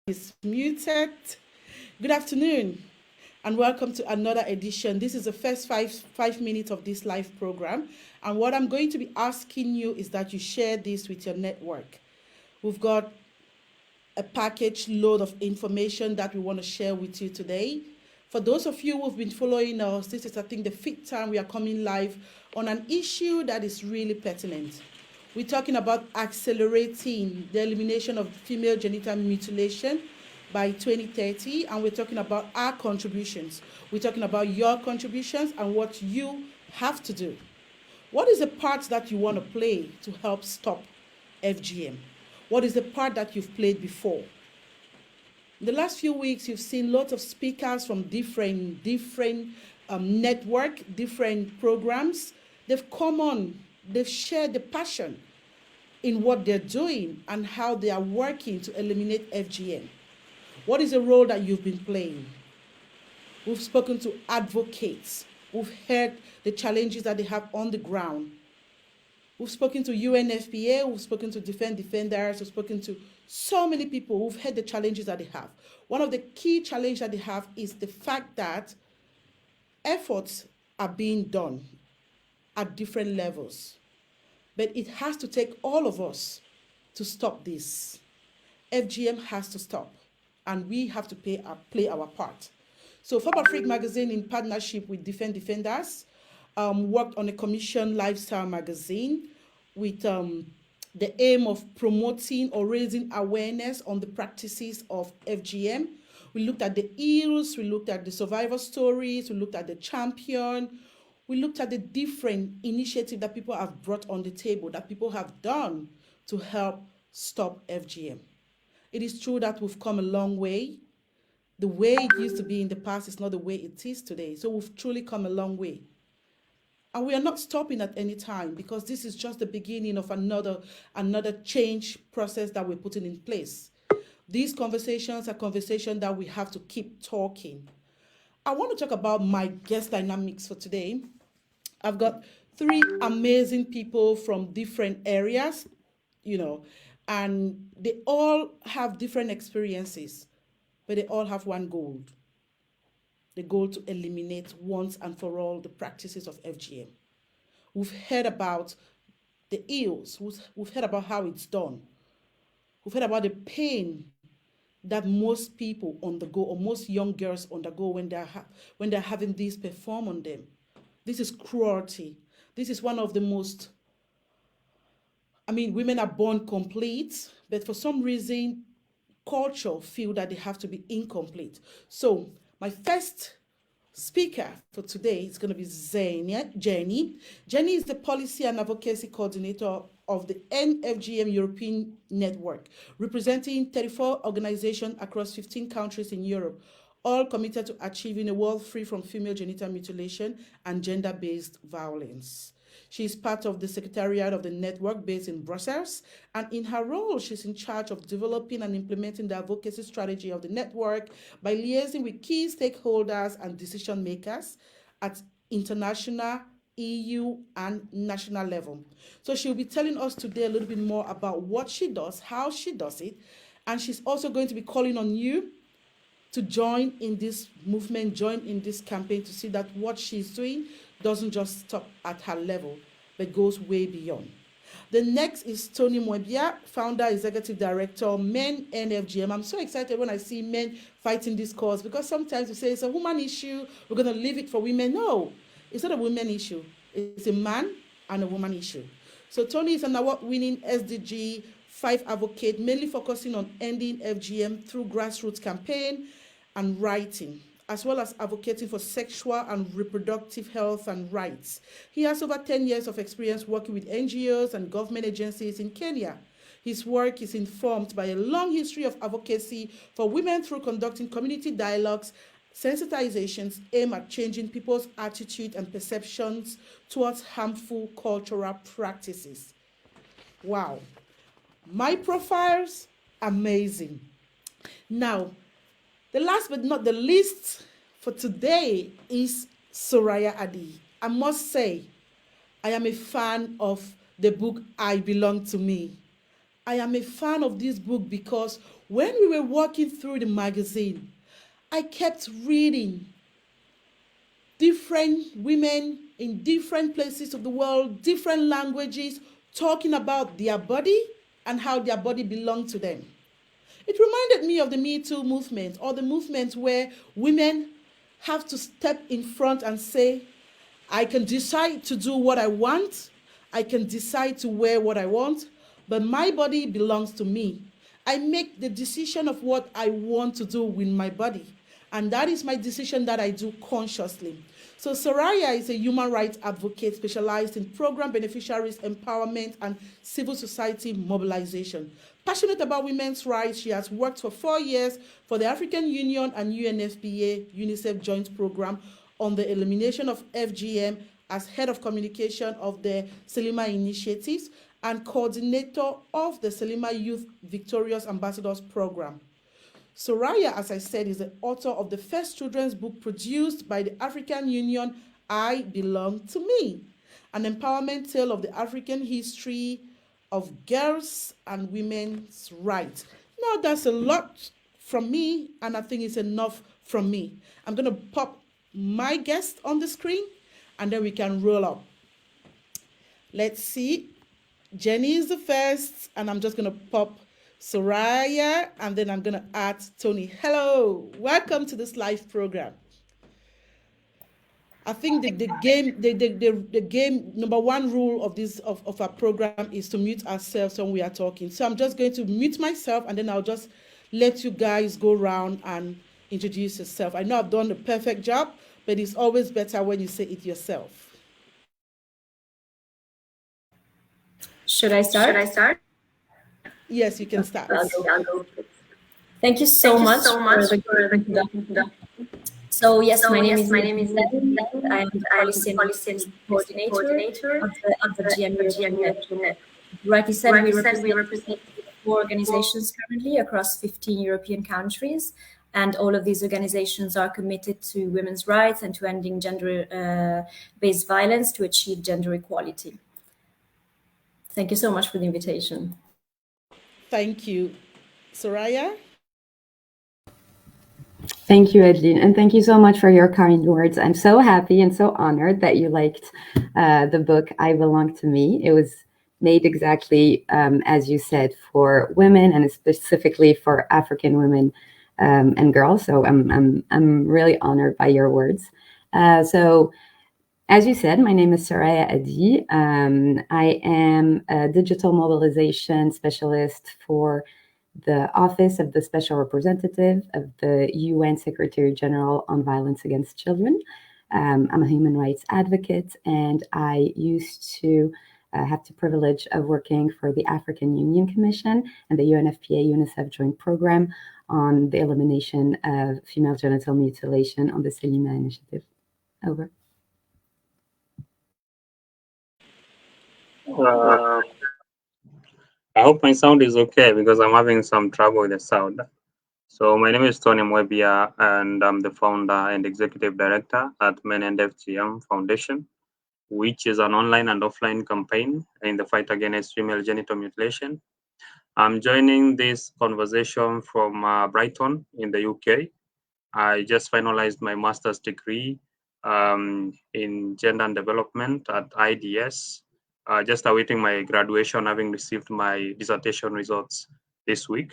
Is muted. Good afternoon and welcome to another edition. This is the first five minutes of this live program, and what I'm going to be asking you is that you share this with your network. We've got a package load of information that we want to share with you today. For those of you who've been following us, this is, I think, the fifth time we are coming live on an issue that is really pertinent. We're talking about accelerating the elimination of female genital mutilation by 2030, and we're talking about our contributions. We're talking about your contributions and what you have to do. What is the part that you want to play to help stop FGM? What is the part that you've played before? In the last few weeks, you've seen lots of speakers from different network, different programs. They've come on, they've shared the passion in what they're doing and how they are working to eliminate FGM. What is the role that you've been playing? We've spoken to advocates. We've heard the challenges that they have on the ground. We've spoken to UNFPA, we've spoken to defenders, we've spoken to so many people who've heard the challenges that they have. One of the key challenges that they have is the fact that efforts are being done at different levels. But it has to take all of us to stop this. FGM has to stop, and we have to play our part. So FabAfriq magazine, in partnership with Defenders, worked on a commission lifestyle magazine with the aim of promoting or raising awareness on the practices of FGM. We looked at the ills, we looked at the survivor stories, we looked at the champion, we looked at the different initiatives that people have brought on the table, that people have done to help stop FGM. It is true that we've come a long way. The way it used to be in the past is not the way it is today. So we've truly come a long way. And we are not stopping at any time, because this is just the beginning of another change process that we're putting in place. These conversations are conversations that we have to keep talking. I want to talk about my guest dynamics for today. I've got three amazing people from different areas, and they all have different experiences, but they all have one goal. The goal to eliminate once and for all the practices of FGM. We've heard about the ills. We've heard about how it's done. We've heard about the pain that most people undergo, or most young girls undergo when they're having this performed on them. This is cruelty. This is one of the most, women are born complete, but for some reason, culture feel that they have to be incomplete. So my first speaker for today is going to be Xheni. Xheni is the Policy and Advocacy Coordinator of the NFGM European Network, representing 34 organizations across 15 countries in Europe, all committed to achieving a world free from female genital mutilation and gender-based violence. She is part of the Secretariat of the network based in Brussels, and in her role, she's in charge of developing and implementing the advocacy strategy of the network by liaising with key stakeholders and decision makers at international, EU, and national level. So she'll be telling us today a little bit more about what she does, how she does it, and she's also going to be calling on you to join in this movement, join in this campaign, to see that what she's doing doesn't just stop at her level, but goes way beyond. The next is Tony Mwebia, founder, executive director, Men NFGM. I'm so excited when I see men fighting this cause, because sometimes we say it's a woman issue, we're going to leave it for women. No, it's not a women issue. It's a man and a woman issue. So Tony is an award-winning SDG 5 advocate, mainly focusing on ending FGM through grassroots campaign and writing, as well as advocating for sexual and reproductive health and rights. He has over 10 years of experience working with NGOs and government agencies in Kenya. His work is informed by a long history of advocacy for women through conducting community dialogues, sensitizations aimed at changing people's attitude and perceptions towards harmful cultural practices. Wow. My profiles, amazing. Now, the last but not the least for today is Soraya Addi. I must say, I am a fan of the book I Belong to Me. I am a fan of this book because when we were walking through the magazine, I kept reading different women in different places of the world, different languages, talking about their body and how their body belonged to them. It reminded me of the Me Too movement, or the movement where women have to step in front and say, I can decide to do what I want, I can decide to wear what I want, but my body belongs to me. I make the decision of what I want to do with my body. And that is my decision that I do consciously. So Soraya is a human rights advocate specialized in program beneficiaries empowerment and civil society mobilization. Passionate about women's rights, she has worked for 4 years for the African Union and UNFPA UNICEF Joint Program on the elimination of FGM as head of communication of the Selima Initiatives and coordinator of the Selima Youth Victorious Ambassadors Program. Soraya, as I said, is the author of the first children's book produced by the African Union, I Belong to Me, an empowerment tale of the African history of girls and women's rights. Now, that's a lot from me, and I think it's enough from me. I'm going to pop my guest on the screen, and then we can roll up. Let's see. Xheni is the first, and I'm just going to pop Soraya, and then I'm going to add Tony. Hello, welcome to this live program. I think the game number one rule of this of our program is to mute ourselves when we are talking. So I'm just going to mute myself, and then I'll just let you guys go around and introduce yourself. I know I've done a perfect job, but it's always better when you say it yourself. Should I start? Yes, you can start. I'll go. Thank you so much for the introduction. So yes, my name is Dani. I am the policy and coordinator of the GM Net. Rightly said, we represent 4 organizations currently across 15 European countries, and all of these organizations are committed to women's rights and to ending gender-based violence to achieve gender equality. Thank you so much for the invitation. Thank you. Soraya? Thank you, Adeline, and thank you so much for your kind words. I'm so happy and so honored that you liked the book, I Belong to Me. It was made exactly, as you said, for women and specifically for African women and girls. So I'm really honored by your words. So as you said, my name is Soraya Addi. I am a digital mobilization specialist for the Office of the Special Representative of the UN Secretary General on Violence Against Children. I'm a human rights advocate, and I used to have the privilege of working for the African Union Commission and the UNFPA UNICEF Joint Program on the elimination of female genital mutilation on the Selima Initiative. Over. I hope my sound is okay because I'm having some trouble with the sound. So my name is Tony Mwebia, and I'm the founder and executive director at Men and FGM Foundation, which is an online and offline campaign in the fight against female genital mutilation. I'm joining this conversation from Brighton in the UK. I just finalized my master's degree in gender and development at IDS. Just awaiting my graduation, having received my dissertation results this week.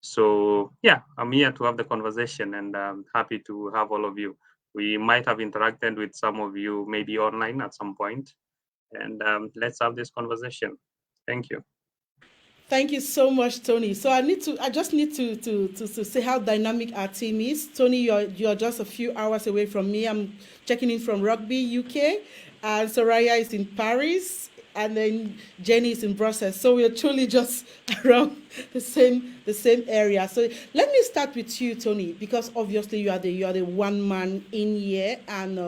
So yeah, I'm here to have the conversation, and I'm happy to have all of you. We might have interacted with some of you maybe online at some point, and let's have this conversation. Thank you. Thank you so much, Tony. So I just need to say how dynamic our team is. Tony, you're just a few hours away from me. I'm checking in from Rugby, UK, and Soraya is in Paris, and then Xheni is in Brussels. So we're truly just around the same area. So let me start with you, Tony, because obviously you are the one man in here, and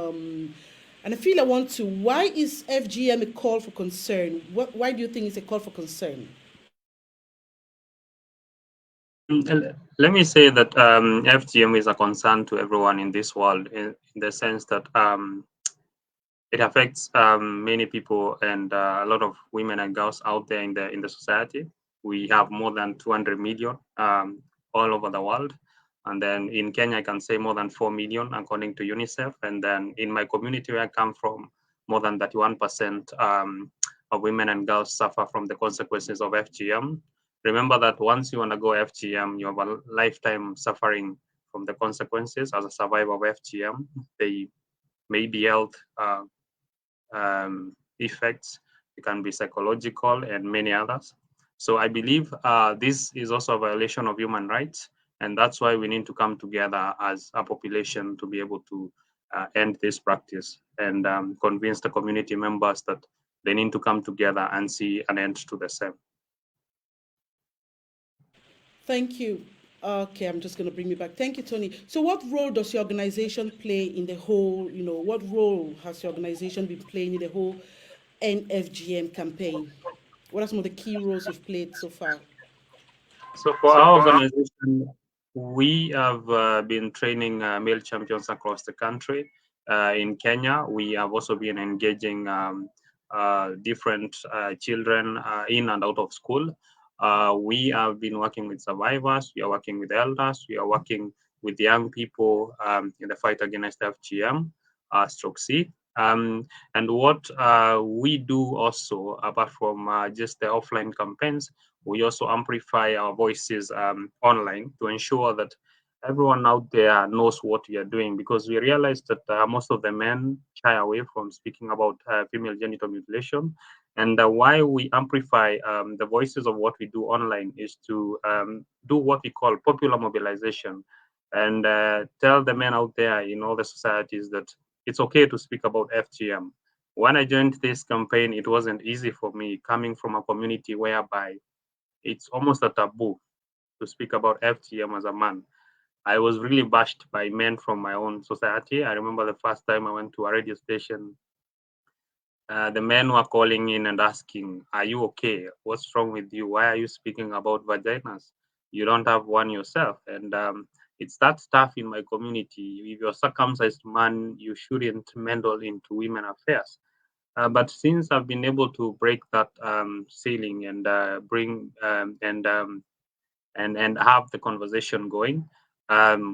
I feel I want to. Why is FGM a call for concern? Why do you think it's a call for concern? Let me say that FGM is a concern to everyone in this world, in the sense that it affects many people and a lot of women and girls out there in the society. we have more than 200 million all over the world. And then in Kenya, I can say more than 4 million, according to UNICEF. And then in my community where I come from, more than 31% of women and girls suffer from the consequences of FGM. Remember that once you undergo FGM, you have a lifetime suffering from the consequences as a survivor of FGM. They may be health effects, it can be psychological and many others. So I believe this is also a violation of human rights, and that's why we need to come together as a population to be able to end this practice and convince the community members that they need to come together and see an end to the same. Thank you. Okay, I'm just going to bring you back. Thank you, Tony. So what role does your organization play in the whole, what role has your organization been playing in the whole NFGM campaign? What are some of the key roles you've played so far? So for our organization, we have been training male champions across the country. In Kenya, we have also been engaging different children in and out of school. We have been working with survivors, we are working with elders, we are working with young people in the fight against FGM, stroke C. And what we do also, apart from just the offline campaigns, we also amplify our voices online to ensure that everyone out there knows what we are doing, because we realize that most of the men shy away from speaking about female genital mutilation. And why we amplify the voices of what we do online is to do what we call popular mobilization and tell the men out there in all the societies that it's okay to speak about FGM. When I joined this campaign, it wasn't easy for me, coming from a community whereby it's almost a taboo to speak about FGM as a man. I was really bashed by men from my own society. I remember the first time I went to a radio station, the men were calling in and asking, "Are you okay? What's wrong with you? Why are you speaking about vaginas? You don't have one yourself." And it's that stuff in my community. If you're a circumcised man, you shouldn't meddle into women affairs. But since I've been able to break that ceiling and bring and have the conversation going,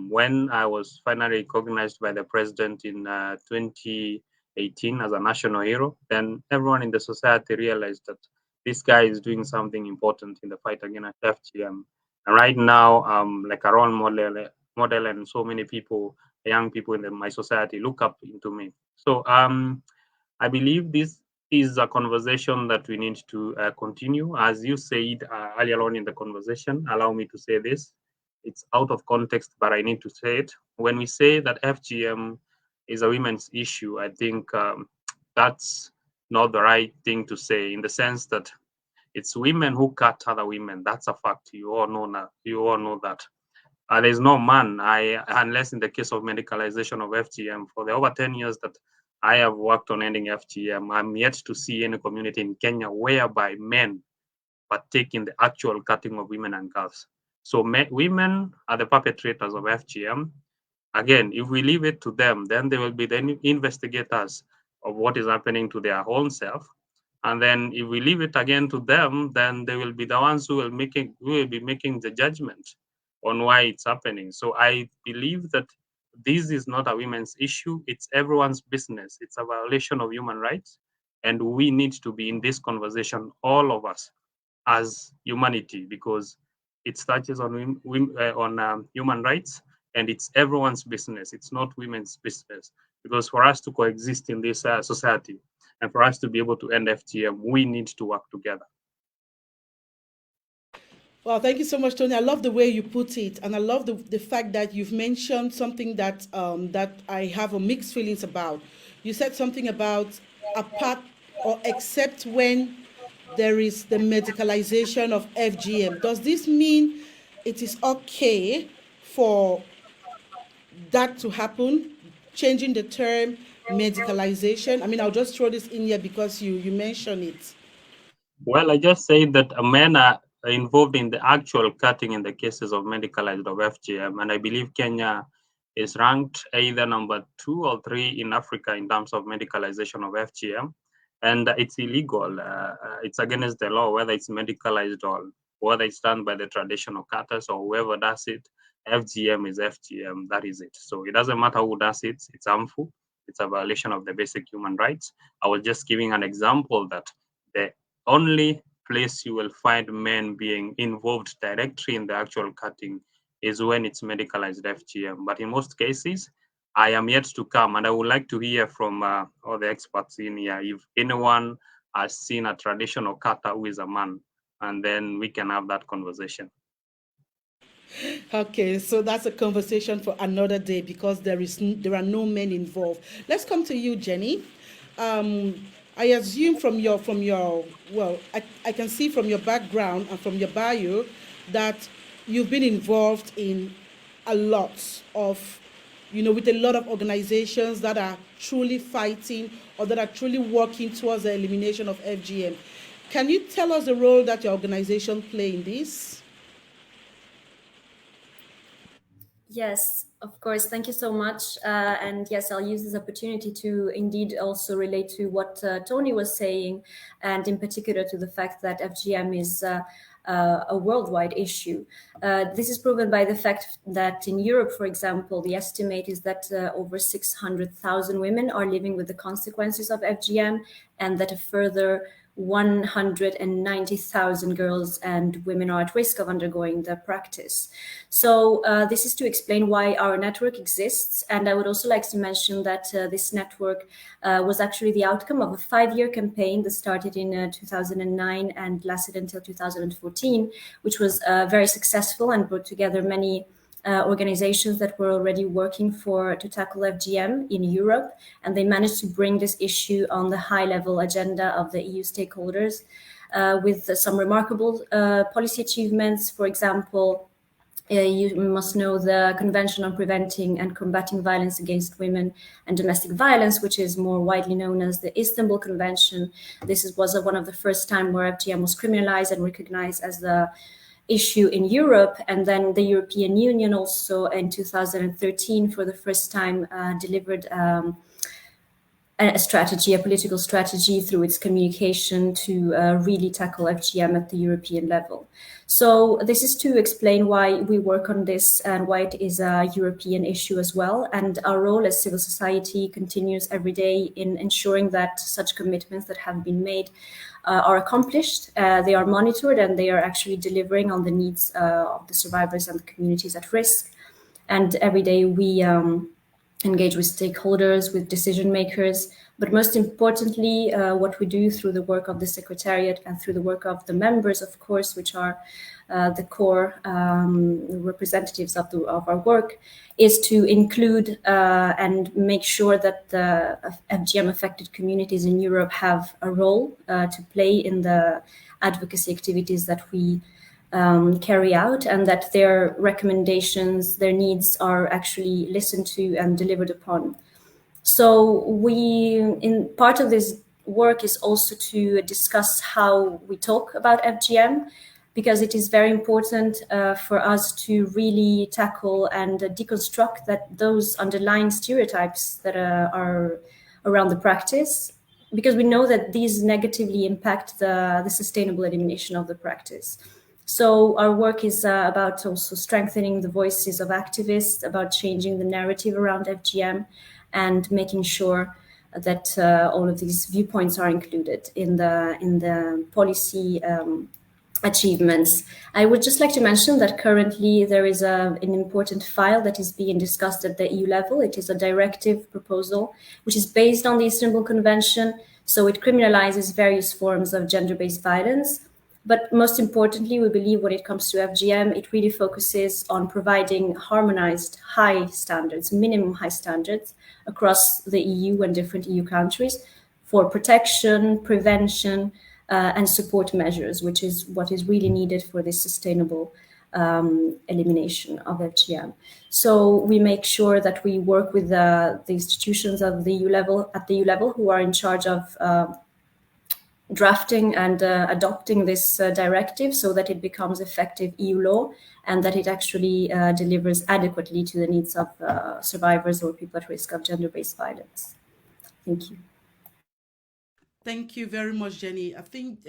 when I was finally recognized by the president in 2018 as a national hero, then everyone in the society realized that this guy is doing something important in the fight against FGM. And right now, like a role model, and so many people, young people in my society, look up into me. So I believe this is a conversation that we need to continue. As you said earlier on in the conversation, allow me to say this. It's out of context, but I need to say it. When we say that FGM is a women's issue, I think that's not the right thing to say, in the sense that it's women who cut other women. That's a fact. You all know that. You all know that. There's no man, unless in the case of medicalization of FGM. For the over 10 years that I have worked on ending FGM, I'm yet to see any community in Kenya whereby men partake in the actual cutting of women and girls. So women are the perpetrators of FGM. Again, if we leave it to them, then they will be the investigators of what is happening to their own self. And then if we leave it again to them, then they will be the ones who will be making the judgment on why it's happening. So I believe that this is not a women's issue. It's everyone's business. It's a violation of human rights. And we need to be in this conversation, all of us, as humanity, because it touches on human rights, and it's everyone's business. It's not women's business. Because for us to coexist in this society, and for us to be able to end FGM, we need to work together. Well, thank you so much, Tony. I love the way you put it, and I love the fact that you've mentioned something that that I have a mixed feelings about. You said something about apart or except when there is the medicalization of FGM. Does this mean it is okay for that to happen? Changing the term medicalization. I mean, I'll just throw this in here because you mentioned it. Well, I just say that men are involved in the actual cutting in the cases of medicalized of FGM, and I believe Kenya is ranked either number 2 or 3 in Africa in terms of medicalization of FGM, and it's illegal. It's against the law, whether it's medicalized whether it's done by the traditional cutters or whoever does it, FGM is FGM, that is it. So it doesn't matter who does it, it's harmful, it's a violation of the basic human rights. I was just giving an example that the only place you will find men being involved directly in the actual cutting is when it's medicalized FGM. But in most cases, I am yet to come, and I would like to hear from all the experts in here if anyone has seen a traditional cutter who is a man, and then we can have that conversation. Okay, so that's a conversation for another day because there are no men involved. Let's come to you, Xheni. I assume from your well, I can see from your background and from your bio that you've been involved in a lot of, with a lot of organizations that are truly fighting or that are truly working towards the elimination of FGM. Can you tell us the role that your organization play in this? Yes, of course. Thank you so much. And yes, I'll use this opportunity to indeed also relate to what Tony was saying, and in particular to the fact that FGM is a worldwide issue. This is proven by the fact that in Europe, for example, the estimate is that over 600,000 women are living with the consequences of FGM, and that a further 190,000 girls and women are at risk of undergoing the practice. So this is to explain why our network exists. And I would also like to mention that this network was actually the outcome of a 5-year campaign that started in 2009 and lasted until 2014, which was very successful and brought together many organizations that were already working to tackle FGM in Europe, and they managed to bring this issue on the high-level agenda of the EU stakeholders with some remarkable policy achievements. For example, you must know the Convention on Preventing and Combating Violence Against Women and Domestic Violence, which is more widely known as the Istanbul Convention. This was one of the first time where FGM was criminalized and recognized as the issue in Europe. And then the European Union also in 2013 for the first time delivered a political strategy through its communication to really tackle FGM at the European level. So this is to explain why we work on this and why it is a European issue as well. And our role as civil society continues every day in ensuring that such commitments that have been made are accomplished, they are monitored, and they are actually delivering on the needs of the survivors and the communities at risk. And every day we engage with stakeholders, with decision makers, but most importantly, what we do through the work of the Secretariat and through the work of the members, of course, which are the core representatives of our work, is to include and make sure that the FGM-affected communities in Europe have a role to play in the advocacy activities that we carry out, and that their recommendations, their needs are actually listened to and delivered upon. So in part of this work is also to discuss how we talk about FGM, because it is very important for us to really tackle and deconstruct those underlying stereotypes that are around the practice, because we know that these negatively impact the sustainable elimination of the practice. So our work is about also strengthening the voices of activists, about changing the narrative around FGM, and making sure that all of these viewpoints are included in the policy achievements. I would just like to mention that currently there is an important file that is being discussed at the EU level. It is a directive proposal which is based on the Istanbul Convention. So it criminalizes various forms of gender-based violence. But most importantly, we believe when it comes to FGM, it really focuses on providing harmonized high standards, minimum high standards across the EU and different EU countries for protection, prevention, and support measures, which is what is really needed for this sustainable elimination of FGM. So we make sure that we work with the institutions of the EU level, who are in charge of drafting and adopting this directive so that it becomes effective EU law and that it actually delivers adequately to the needs of survivors or people at risk of gender-based violence. Thank you. Thank you very much, Xheni. I think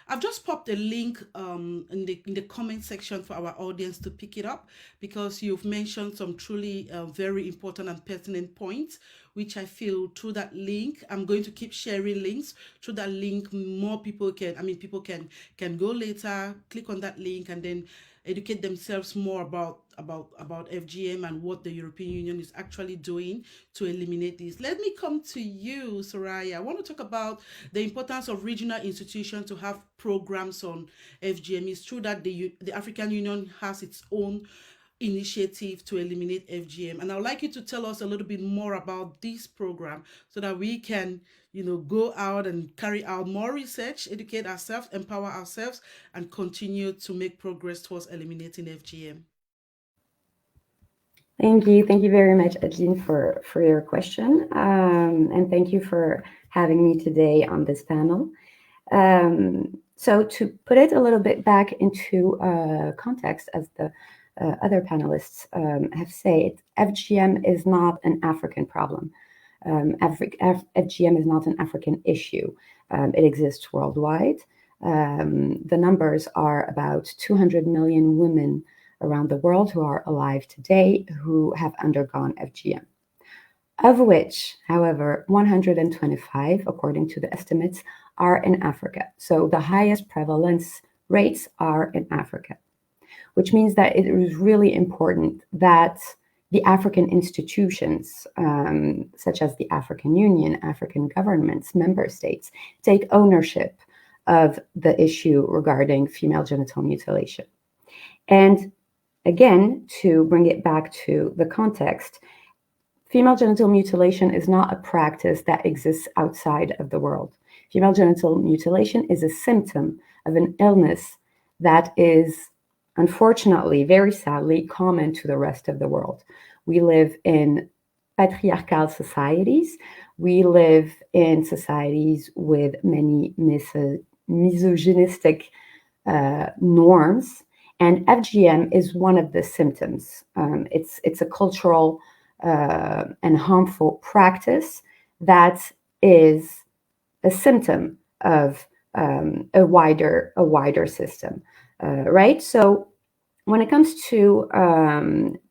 I've just popped a link in the comment section for our audience to pick it up, because you've mentioned some truly very important and pertinent points, which I feel through that link, I'm going to keep sharing links. Through that link, more people can go later, click on that link, and then educate themselves more about FGM and what the European Union is actually doing to eliminate this. Let me come to you, Soraya. I want to talk about the importance of regional institutions to have programs on FGM. It's true that the African Union has its own initiative to eliminate FGM, and I'd like you to tell us a little bit more about this program so that we can, go out and carry out more research, educate ourselves, empower ourselves, and continue to make progress towards eliminating FGM. Thank you very much, Adeline, for your question, and thank you for having me today on this panel. So to put it a little bit back into context, as the other panelists have said, FGM is not an African problem. FGM is not an African issue. It exists worldwide. The numbers are about 200 million women around the world who are alive today who have undergone FGM, of which, however, 125, according to the estimates, are in Africa. So the highest prevalence rates are in Africa, which means that it is really important that the African institutions, such as the African Union, African governments, member states, take ownership of the issue regarding female genital mutilation. And again, to bring it back to the context, female genital mutilation is not a practice that exists outside of the world. Female genital mutilation is a symptom of an illness that is, unfortunately, very sadly, common to the rest of the world. We live in patriarchal societies. We live in societies with many misogynistic norms, and FGM is one of the symptoms. It's a cultural and harmful practice that is a symptom of a wider system, right? So when it comes to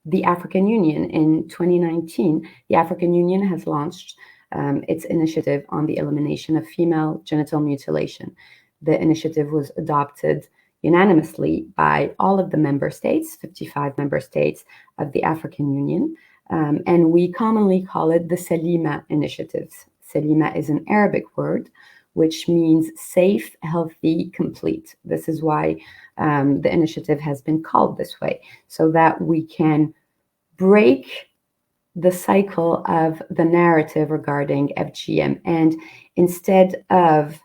the African Union, in 2019, the African Union has launched its initiative on the elimination of female genital mutilation. The initiative was adopted unanimously by all of the member states, 55 member states of the African Union, and we commonly call it the Salima initiatives. Salima is an Arabic word which means safe, healthy, complete. This is why the initiative has been called this way, so that we can break the cycle of the narrative regarding FGM. And instead of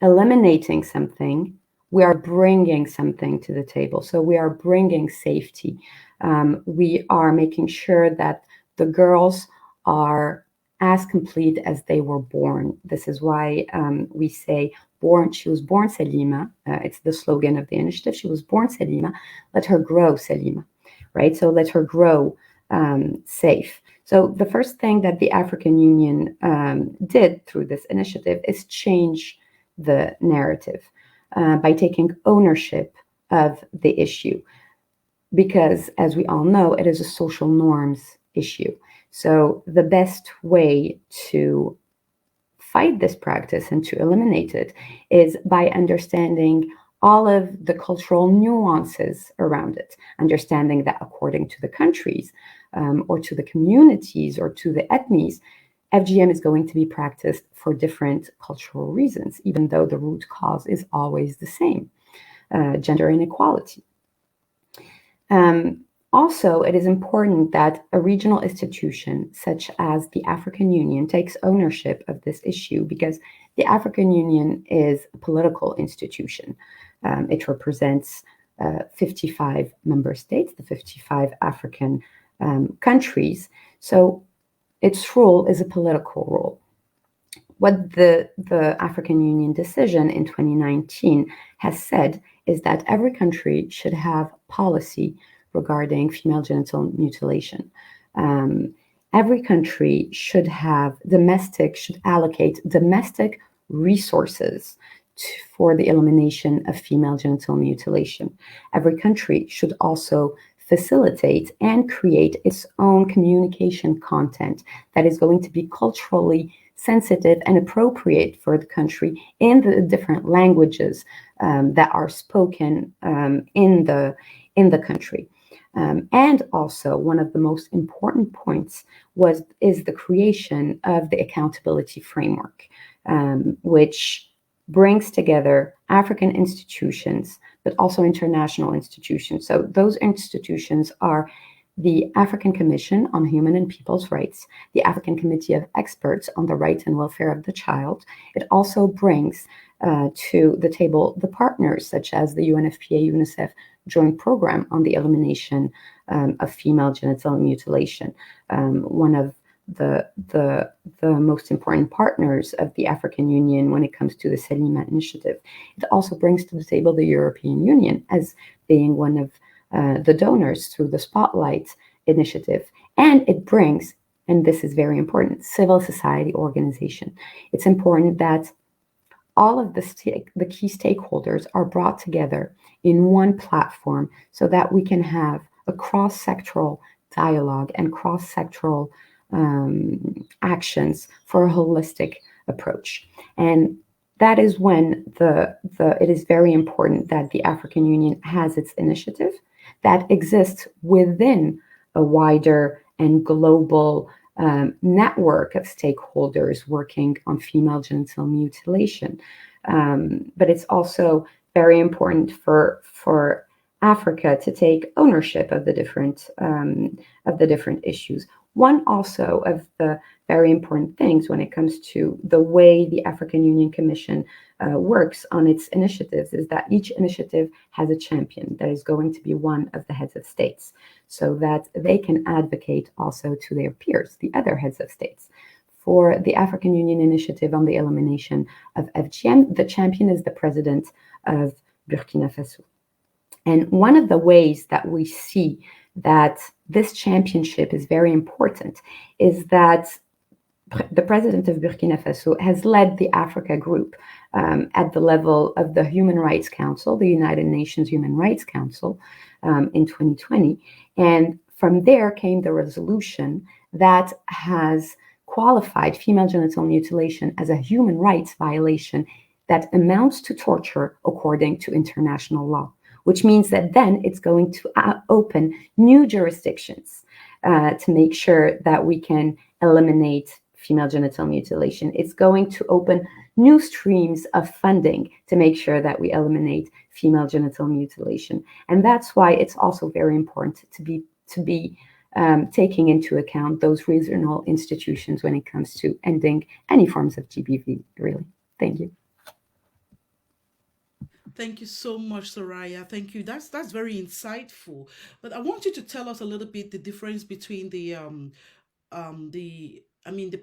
eliminating something, we are bringing something to the table. So we are bringing safety. We are making sure that the girls are as complete as they were born. This is why we say she was born Salima. It's the slogan of the initiative. She was born Salima. Let her grow Salima, right? So let her grow safe. So the first thing that the African Union did through this initiative is change the narrative by taking ownership of the issue. Because, as we all know, it is a social norms issue. So the best way to fight this practice and to eliminate it is by understanding all of the cultural nuances around it, understanding that according to the countries or to the communities or to the ethnies, FGM is going to be practiced for different cultural reasons, even though the root cause is always the same, gender inequality. Also, it is important that a regional institution such as the African Union takes ownership of this issue, because the African Union is a political institution. It represents 55 member states, the 55 African countries. So its role is a political role. What the African Union decision in 2019 has said is that every country should have policy regarding female genital mutilation. Every country should allocate domestic resources for the elimination of female genital mutilation. Every country should also facilitate and create its own communication content that is going to be culturally sensitive and appropriate for the country in the different languages that are spoken in the country. And also, one of the most important points is the creation of the accountability framework, which brings together African institutions, but also international institutions. So those institutions are the African Commission on Human and People's Rights, the African Committee of Experts on the Rights and Welfare of the Child. It also brings to the table the partners such as the UNFPA-UNICEF Joint Program on the Elimination of Female Genital Mutilation. One of the most important partners of the African Union when it comes to the Selima initiative. It also brings to the table the European Union as being one of the donors through the Spotlight initiative. And it brings, and this is very important, civil society organization. It's important that all of the key stakeholders are brought together in one platform so that we can have a cross-sectoral dialogue and cross-sectoral actions for a holistic approach. And that is when it is very important that the African Union has its initiative that exists within a wider and global network of stakeholders working on female genital mutilation. But it's also very important for Africa to take ownership of the different issues. One also of the very important things when it comes to the way the African Union Commission works on its initiatives is that each initiative has a champion that is going to be one of the heads of states so that they can advocate also to their peers, the other heads of states. For the African Union Initiative on the Elimination of FGM, the champion is the president of Burkina Faso. And one of the ways that we see that this championship is very important is that the president of Burkina Faso has led the Africa group at the level of the Human Rights Council, the United Nations Human Rights Council, in 2020. And from there came the resolution that has qualified female genital mutilation as a human rights violation that amounts to torture according to international law, which means that then it's going to open new jurisdictions to make sure that we can eliminate female genital mutilation. It's going to open new streams of funding to make sure that we eliminate female genital mutilation. And that's why it's also very important to be taking into account those regional institutions when it comes to ending any forms of GBV, really. Thank you. Thank you so much, Soraya. Thank you. That's very insightful. But I want you to tell us a little bit the difference between the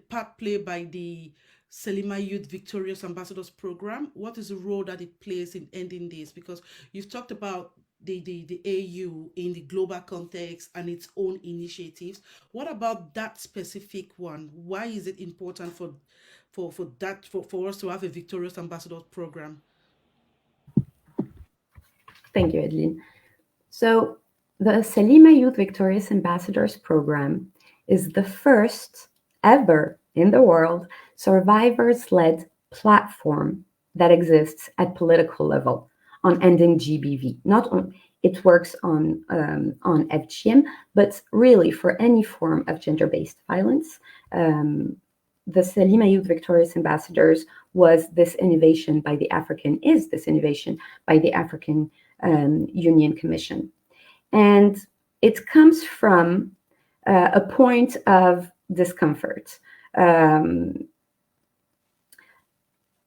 part played by the Selima Youth Victorious Ambassadors Program. What is the role that it plays in ending this? Because you've talked about the AU in the global context and its own initiatives. What about that specific one? Why is it important for us to have a Victorious Ambassadors Program? Thank you, Adeline. So the Selima Youth Victorious Ambassadors Program is the first ever in the world survivors-led platform that exists at political level on ending GBV. It works on FGM, but really for any form of gender-based violence. The Selima Youth Victorious Ambassadors is this innovation by the African Union Commission. And it comes from a point of discomfort.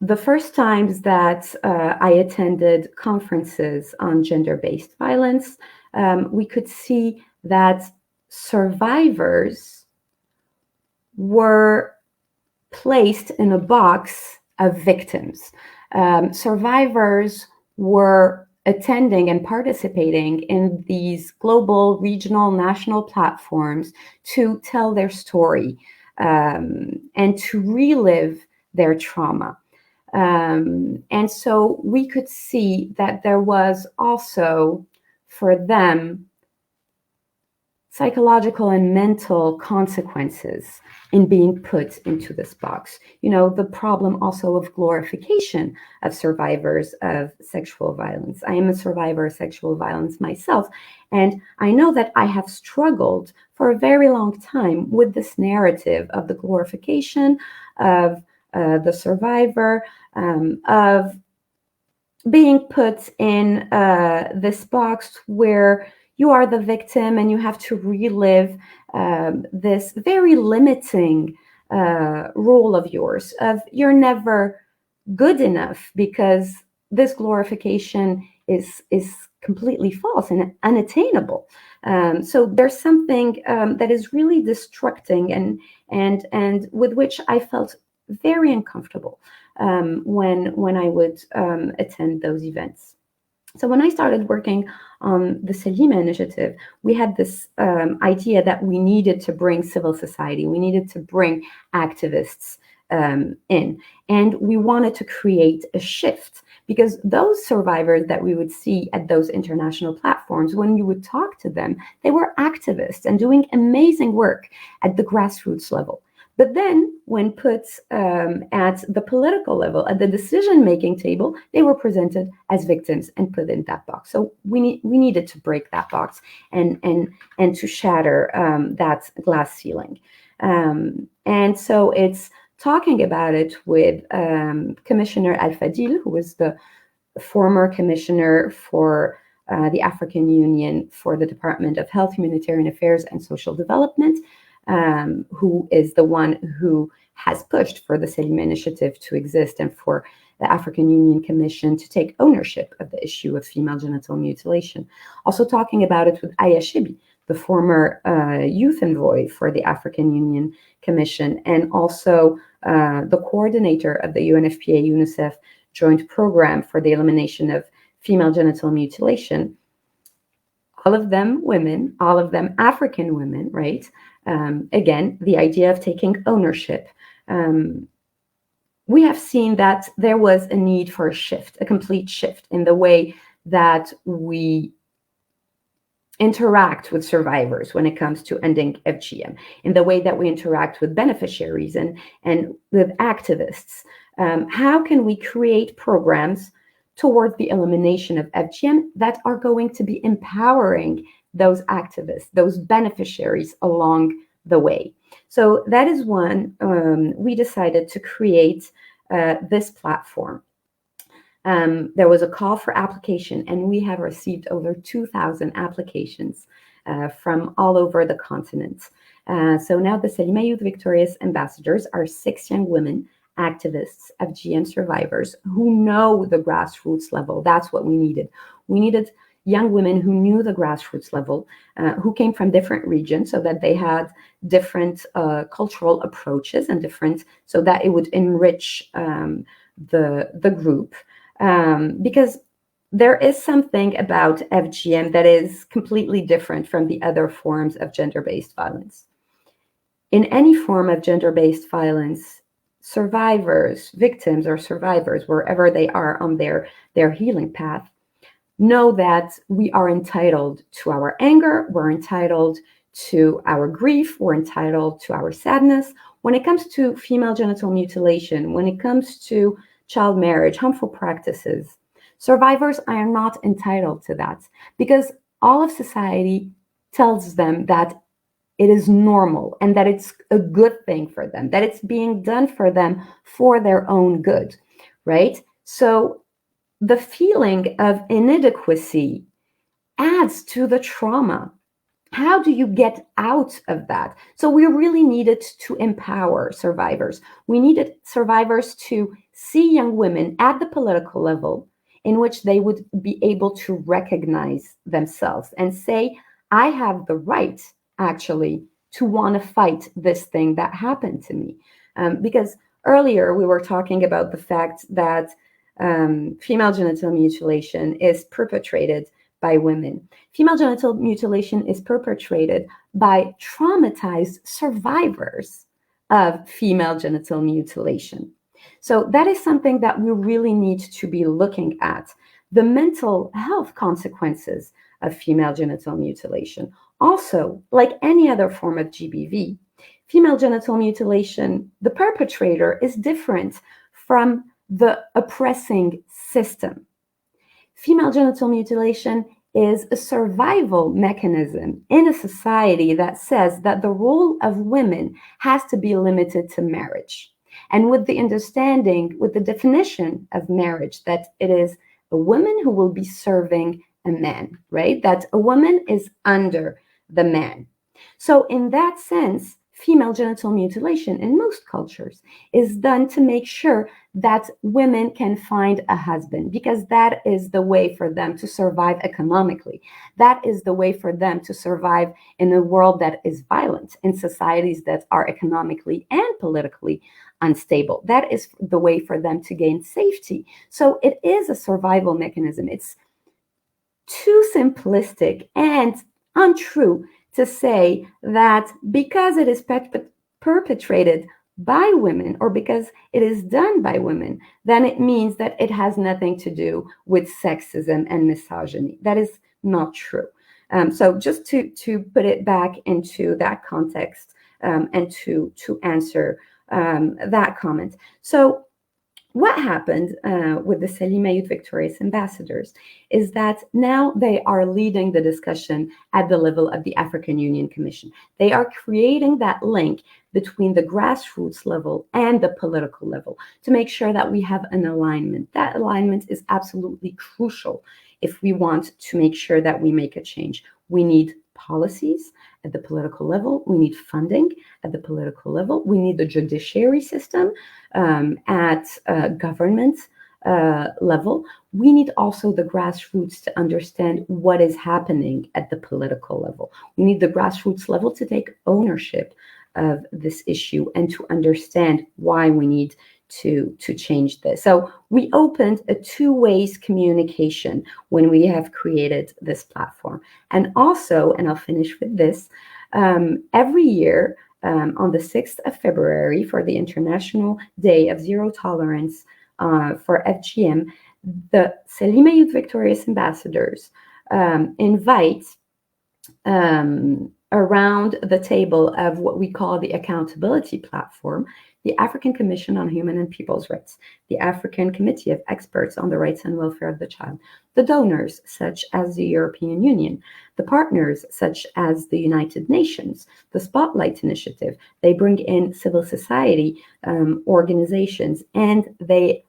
The first times that I attended conferences on gender-based violence, we could see that survivors were placed in a box of victims. Survivors were attending and participating in these global, regional, national platforms to tell their story and to relive their trauma. And so we could see that there was also for them psychological and mental consequences in being put into this box. You know, the problem also of glorification of survivors of sexual violence. I am a survivor of sexual violence myself, and I know that I have struggled for a very long time with this narrative of the glorification of the survivor, of being put in this box where you are the victim and you have to relive this very limiting role of yours of you're never good enough, because this glorification is completely false and unattainable. So there's something that is really destructing and with which I felt very uncomfortable when I would attend those events. So when I started working on the Selima initiative, we had this idea that we needed to bring civil society, we needed to bring activists in, and we wanted to create a shift, because those survivors that we would see at those international platforms, when you would talk to them, they were activists and doing amazing work at the grassroots level. But then when put at the political level, at the decision-making table, they were presented as victims and put in that box. So we needed to break that box and to shatter that glass ceiling. And so it's talking about it with Commissioner Al-Fadil, who was the former commissioner for the African Union for the Department of Health, Humanitarian Affairs, and Social Development, who is the one who has pushed for the Selima initiative to exist and for the African Union Commission to take ownership of the issue of female genital mutilation. Also talking about it with Aya Shibi, the former youth envoy for the African Union Commission, and also the coordinator of the UNFPA-UNICEF joint program for the elimination of female genital mutilation. All of them women, all of them African women, right? Again, the idea of taking ownership. We have seen that there was a need for a shift, a complete shift in the way that we interact with survivors when it comes to ending FGM, in the way that we interact with beneficiaries and with activists. How can we create programs toward the elimination of FGM that are going to be empowering those activists, those beneficiaries along the way? So that is when we decided to create this platform. There was a call for application, and we have received over 2,000 applications from all over the continent. So now the Selima Youth Victorious Ambassadors are 6 young women, activists, FGM survivors who know the grassroots level. That's what we needed. We needed young women who knew the grassroots level, who came from different regions so that they had different cultural approaches and different, so that it would enrich the group. Because there is something about FGM that is completely different from the other forms of gender-based violence. In any form of gender-based violence, survivors, victims or survivors, wherever they are on their healing path, know that we are entitled to our anger, we're entitled to our grief, we're entitled to our sadness. When it comes to female genital mutilation, when it comes to child marriage, harmful practices, survivors are not entitled to that, because all of society tells them that it is normal and that it's a good thing for them, that it's being done for them for their own good, right? So the feeling of inadequacy adds to the trauma. How do you get out of that? So we really needed to empower survivors. We needed survivors to see young women at the political level in which they would be able to recognize themselves and say, I have the right, actually, to want to fight this thing that happened to me. Because earlier we were talking about the fact that female genital mutilation is perpetrated by women. Female genital mutilation is perpetrated by traumatized survivors of female genital mutilation. So that is something that we really need to be looking at. The mental health consequences of female genital mutilation. Also, like any other form of GBV, female genital mutilation, the perpetrator is different from the oppressing system. Female genital mutilation is a survival mechanism in a society that says that the role of women has to be limited to marriage. And with the understanding, with the definition of marriage, that it is a woman who will be serving a man, right? That a woman is under the man. So, in that sense, female genital mutilation in most cultures is done to make sure that women can find a husband, because that is the way for them to survive economically. That is the way for them to survive in a world that is violent, in societies that are economically and politically unstable. That is the way for them to gain safety. So it is a survival mechanism. It's too simplistic and untrue to say that because it is perpetrated by women or because it is done by women, then it means that it has nothing to do with sexism and misogyny. That is not true. So just to put it back into that context, and to answer that comment. So what happened with the Selima Youth Victorious Ambassadors is that now they are leading the discussion at the level of the African Union Commission. They are creating that link between the grassroots level and the political level to make sure that we have an alignment. That alignment is absolutely crucial if we want to make sure that we make a change. We need policies at the political level. We need funding at the political level. We need the judiciary system at government level. We need also the grassroots to understand what is happening at the political level. We need the grassroots level to take ownership of this issue and to understand why we need to change this. So we opened a two-ways communication when we have created this platform. And also, and I'll finish with this, every year on the 6th of February for the International Day of Zero Tolerance for FGM, the Selima Youth Victorious Ambassadors invite around the table of what we call the accountability platform, the African Commission on Human and People's Rights, the African Committee of Experts on the Rights and Welfare of the Child, the donors such as the European Union, the partners such as the United Nations, the Spotlight Initiative. They bring in civil society organizations and they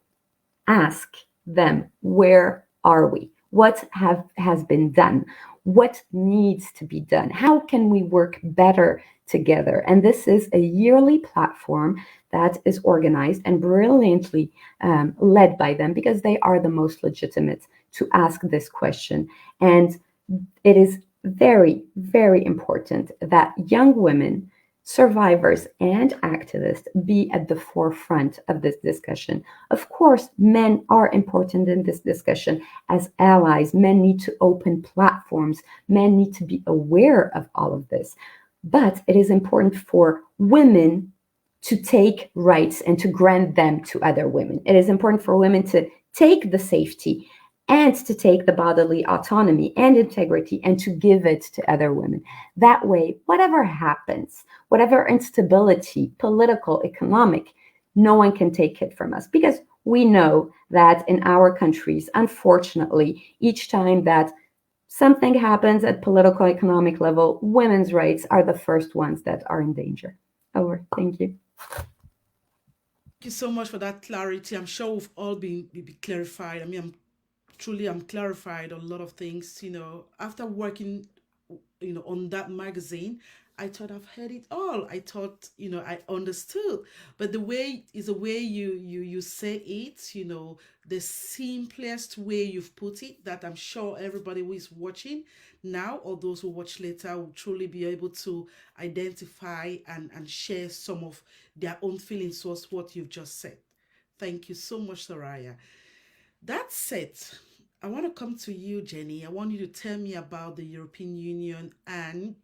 ask them, where are we? What has been done? What needs to be done? How can we work better together? And this is a yearly platform that is organized and brilliantly led by them, because they are the most legitimate to ask this question. And it is very, very important that young women, survivors, and activists be at the forefront of this discussion. Of course, men are important in this discussion as allies. Men need to open platforms. Men need to be aware of all of this. But it is important for women to take rights and to grant them to other women. It is important for women to take the safety and to take the bodily autonomy and integrity and to give it to other women. That way, whatever happens, whatever instability, political, economic, no one can take it from us, because we know that in our countries, unfortunately, each time that something happens at political, economic level, women's rights are the first ones that are in danger. Over. Thank you. Thank you so much for that clarity. I'm sure we've all been clarified. I mean, I'm clarified on a lot of things. After working, on that magazine, I thought I've heard it all. I thought, I understood. But the way you say it, the simplest way you've put it, that I'm sure everybody who is watching now or those who watch later will truly be able to identify and share some of their own feelings towards what you've just said. Thank you so much, Soraya. That said, I want to come to you, Xheni. I want you to tell me about the European Union and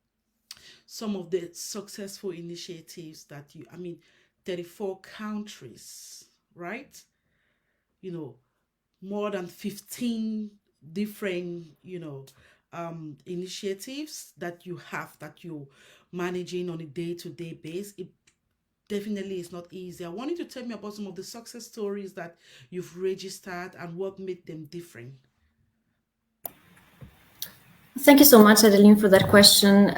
some of the successful initiatives that 34 countries, right? You know, more than 15 different, initiatives that you have, that you're managing on a day-to-day basis. It definitely is not easy. I want you to tell me about some of the success stories that you've registered and what made them different. Thank you so much, Adeline, for that question.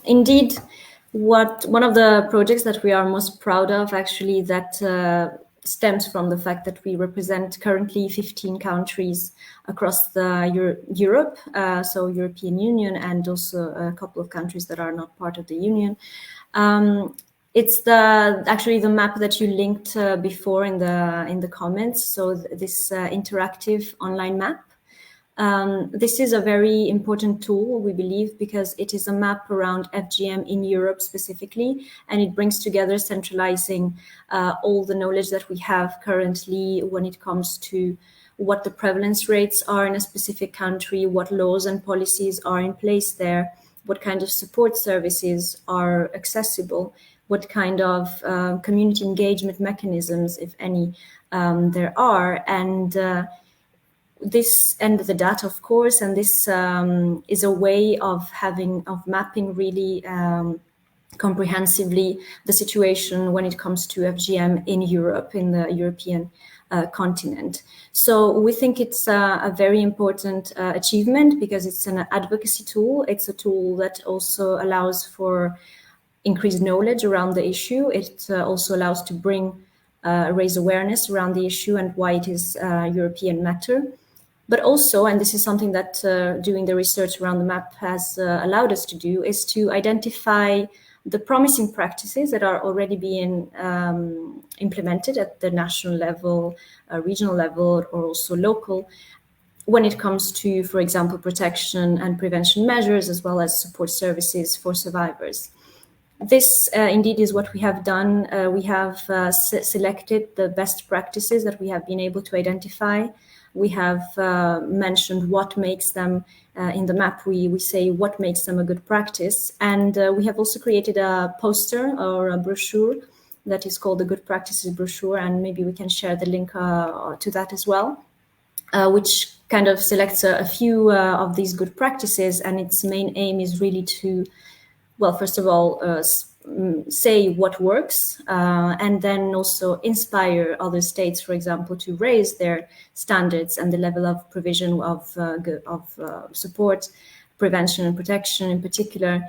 Indeed, one of the projects that we are most proud of, actually, that stems from the fact that we represent currently 15 countries across the Europe, so European Union, and also a couple of countries that are not part of the Union. It's actually the map that you linked before in the comments. So this interactive online map. This is a very important tool, we believe, because it is a map around FGM in Europe specifically, and it brings together centralizing all the knowledge that we have currently when it comes to what the prevalence rates are in a specific country, what laws and policies are in place there, what kind of support services are accessible, what kind of community engagement mechanisms, if any, there are, and this and the data, of course, and this is a way of mapping really comprehensively the situation when it comes to FGM in Europe, in the European continent. So we think it's a very important achievement because it's an advocacy tool. It's a tool that also allows for increased knowledge around the issue. It also allows to raise awareness around the issue and why it is a European matter. But also, and this is something that doing the research around the map has allowed us to do, is to identify the promising practices that are already being implemented at the national level, regional level, or also local, when it comes to, for example, protection and prevention measures, as well as support services for survivors. This indeed is what we have done. We have selected the best practices that we have been able to identify. We have mentioned what makes them, in the map, we say what makes them a good practice. And we have also created a poster or a brochure that is called the Good Practices Brochure, and maybe we can share the link to that as well, which kind of selects a few of these good practices. And its main aim is really to, well, first of all, say what works, and then also inspire other states, for example, to raise their standards and the level of provision of support, prevention and protection in particular,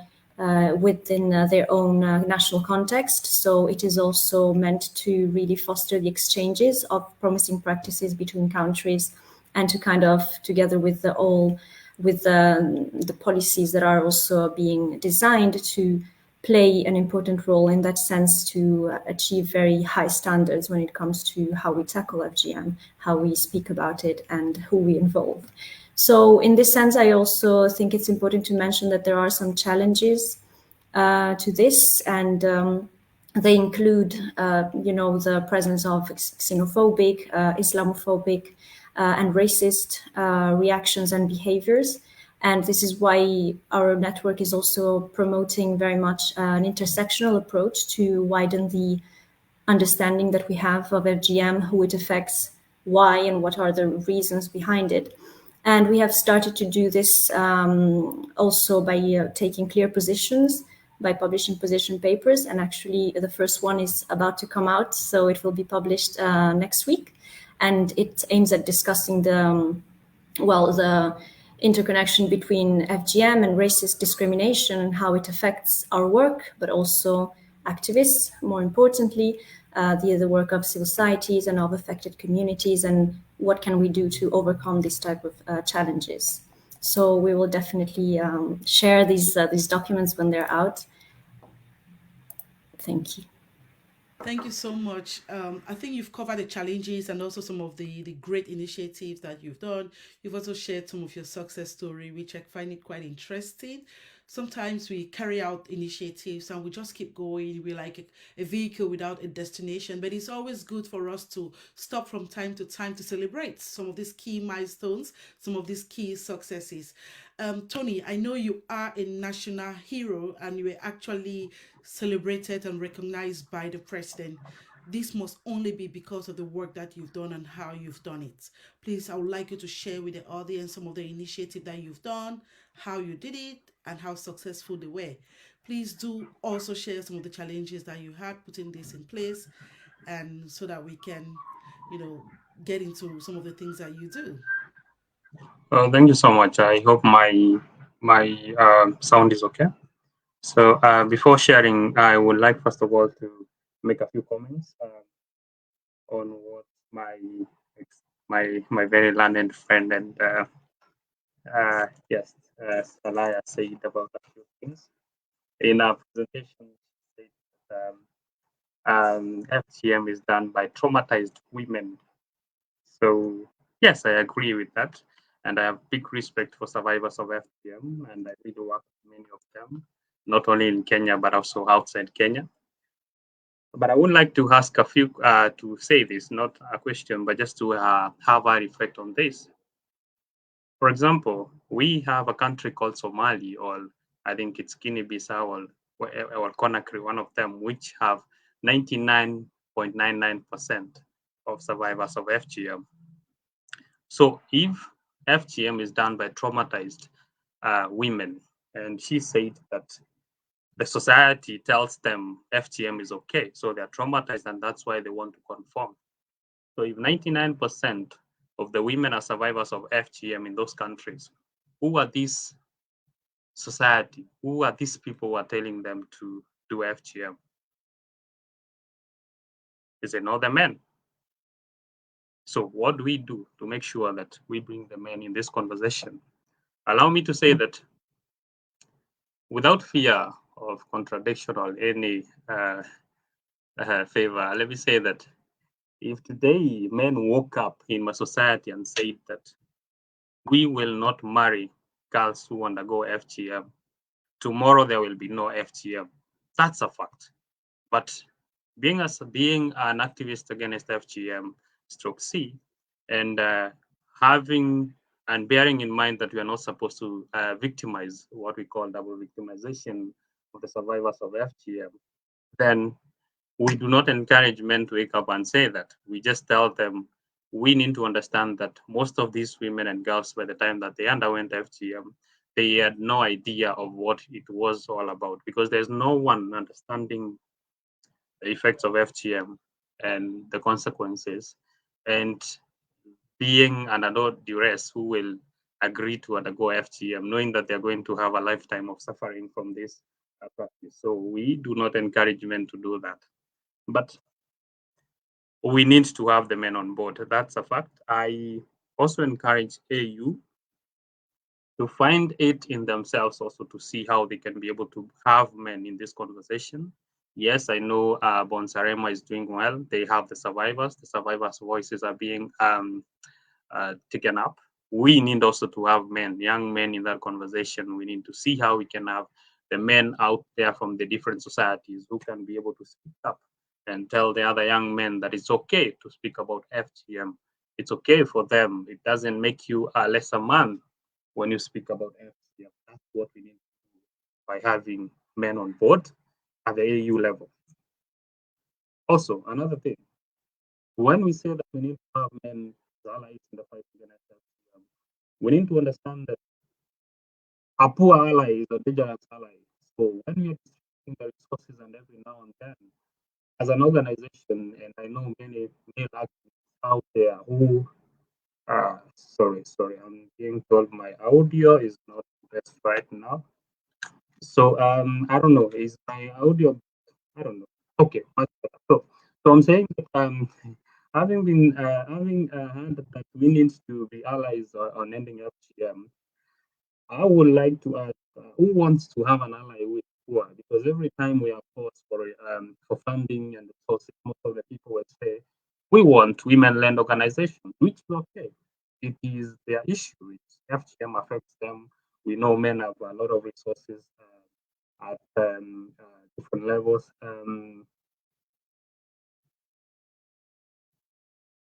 within their own national context. So it is also meant to really foster the exchanges of promising practices between countries, and to kind of, together with the policies that are also being designed to play an important role in that sense, to achieve very high standards when it comes to how we tackle FGM, how we speak about it, and who we involve. So in this sense, I also think it's important to mention that there are some challenges to this, and they include, the presence of xenophobic, Islamophobic, and racist reactions and behaviors. And this is why our network is also promoting very much an intersectional approach to widen the understanding that we have of FGM, who it affects, why, and what are the reasons behind it. And we have started to do this also by taking clear positions, by publishing position papers. And actually, the first one is about to come out, so it will be published next week. And it aims at discussing the interconnection between FGM and racist discrimination and how it affects our work, but also activists, more importantly, the work of civil societies and of affected communities, and what can we do to overcome this type of challenges. So we will definitely share these documents when they're out. Thank you. Thank you so much. I think you've covered the challenges and also some of the great initiatives that you've done. You've also shared some of your success story, which I find it quite interesting. Sometimes we carry out initiatives and we just keep going. We're like a vehicle without a destination, but it's always good for us to stop from time to time to celebrate some of these key milestones, some of these key successes. Tony, I know you are a national hero and you were actually celebrated and recognized by the president. this must only be because of the work that you've done and how you've done it. Please, I would like you to share with the audience some of the initiative that you've done, how you did it, and how successful they were. Please do also share some of the challenges that you had putting this in place, and so that we can, get into some of the things that you do. Well, thank you so much. I hope my sound is okay. So before sharing, I would like first of all to make a few comments on what my very learned friend and yes, Soraya said about a few things in our presentation. She said that, FGM is done by traumatized women. So yes, I agree with that, and I have big respect for survivors of FGM, and I really work with many of them, not only in Kenya but also outside Kenya. But I would like to ask a few to say this, not a question, but just to have a reflect on this. For example, we have a country called Somali, or I think it's Guinea-Bissau or Conakry, one of them, which have 99.99% of survivors of FGM. So if FGM is done by traumatized women, and she said that the society tells them FGM is okay, so they're traumatized, and that's why they want to conform. So if 99% of the women are survivors of FGM in those countries, who are these society? Who are these people who are telling them to do FGM? Is it not the men? So what do we do to make sure that we bring the men in this conversation? Allow me to say that without fear of contradiction or any favor, let me say that if today men woke up in my society and said that we will not marry girls who undergo FGM, tomorrow there will be no FGM. That's a fact. But being an activist against FGM stroke C, and having and bearing in mind that we are not supposed to victimize what we call double victimization of the survivors of FGM, then we do not encourage men to wake up and say that. We just tell them we need to understand that most of these women and girls, by the time that they underwent FGM, they had no idea of what it was all about, because there's no one understanding the effects of FGM and the consequences, and being under duress who will agree to undergo FGM, knowing that they're going to have a lifetime of suffering from this practice. So we do not encourage men to do that. But we need to have the men on board. That's a fact. I also encourage AU to find it in themselves also to see how they can be able to have men in this conversation. Yes, I know Bonsarema is doing well. They have the survivors. The survivors' voices are being taken up. We need also to have men, young men in that conversation. We need to see how we can have the men out there from the different societies who can be able to speak up and tell the other young men that it's okay to speak about FGM. It's okay for them. It doesn't make you a lesser man when you speak about FGM. That's what we need to do by having men on board at the AU level. Also, another thing, when we say that we need to have men as allies in the fight against FGM, we need to understand that a poor ally is a dangerous ally. So when we are distributing the resources and every now and then, as an organization, and I know many male activists out there who sorry, I'm being told my audio is not best right now. So I don't know, is my audio, I don't know. Okay, much better. So I'm saying that having heard that we need to be allies on ending FGM, I would like to ask who wants to have an ally with poor? Because every time we are forced for funding and resources, most of the people will say we want women-led organizations, which is okay. It is their issue. FGM affects them. We know men have a lot of resources at different levels.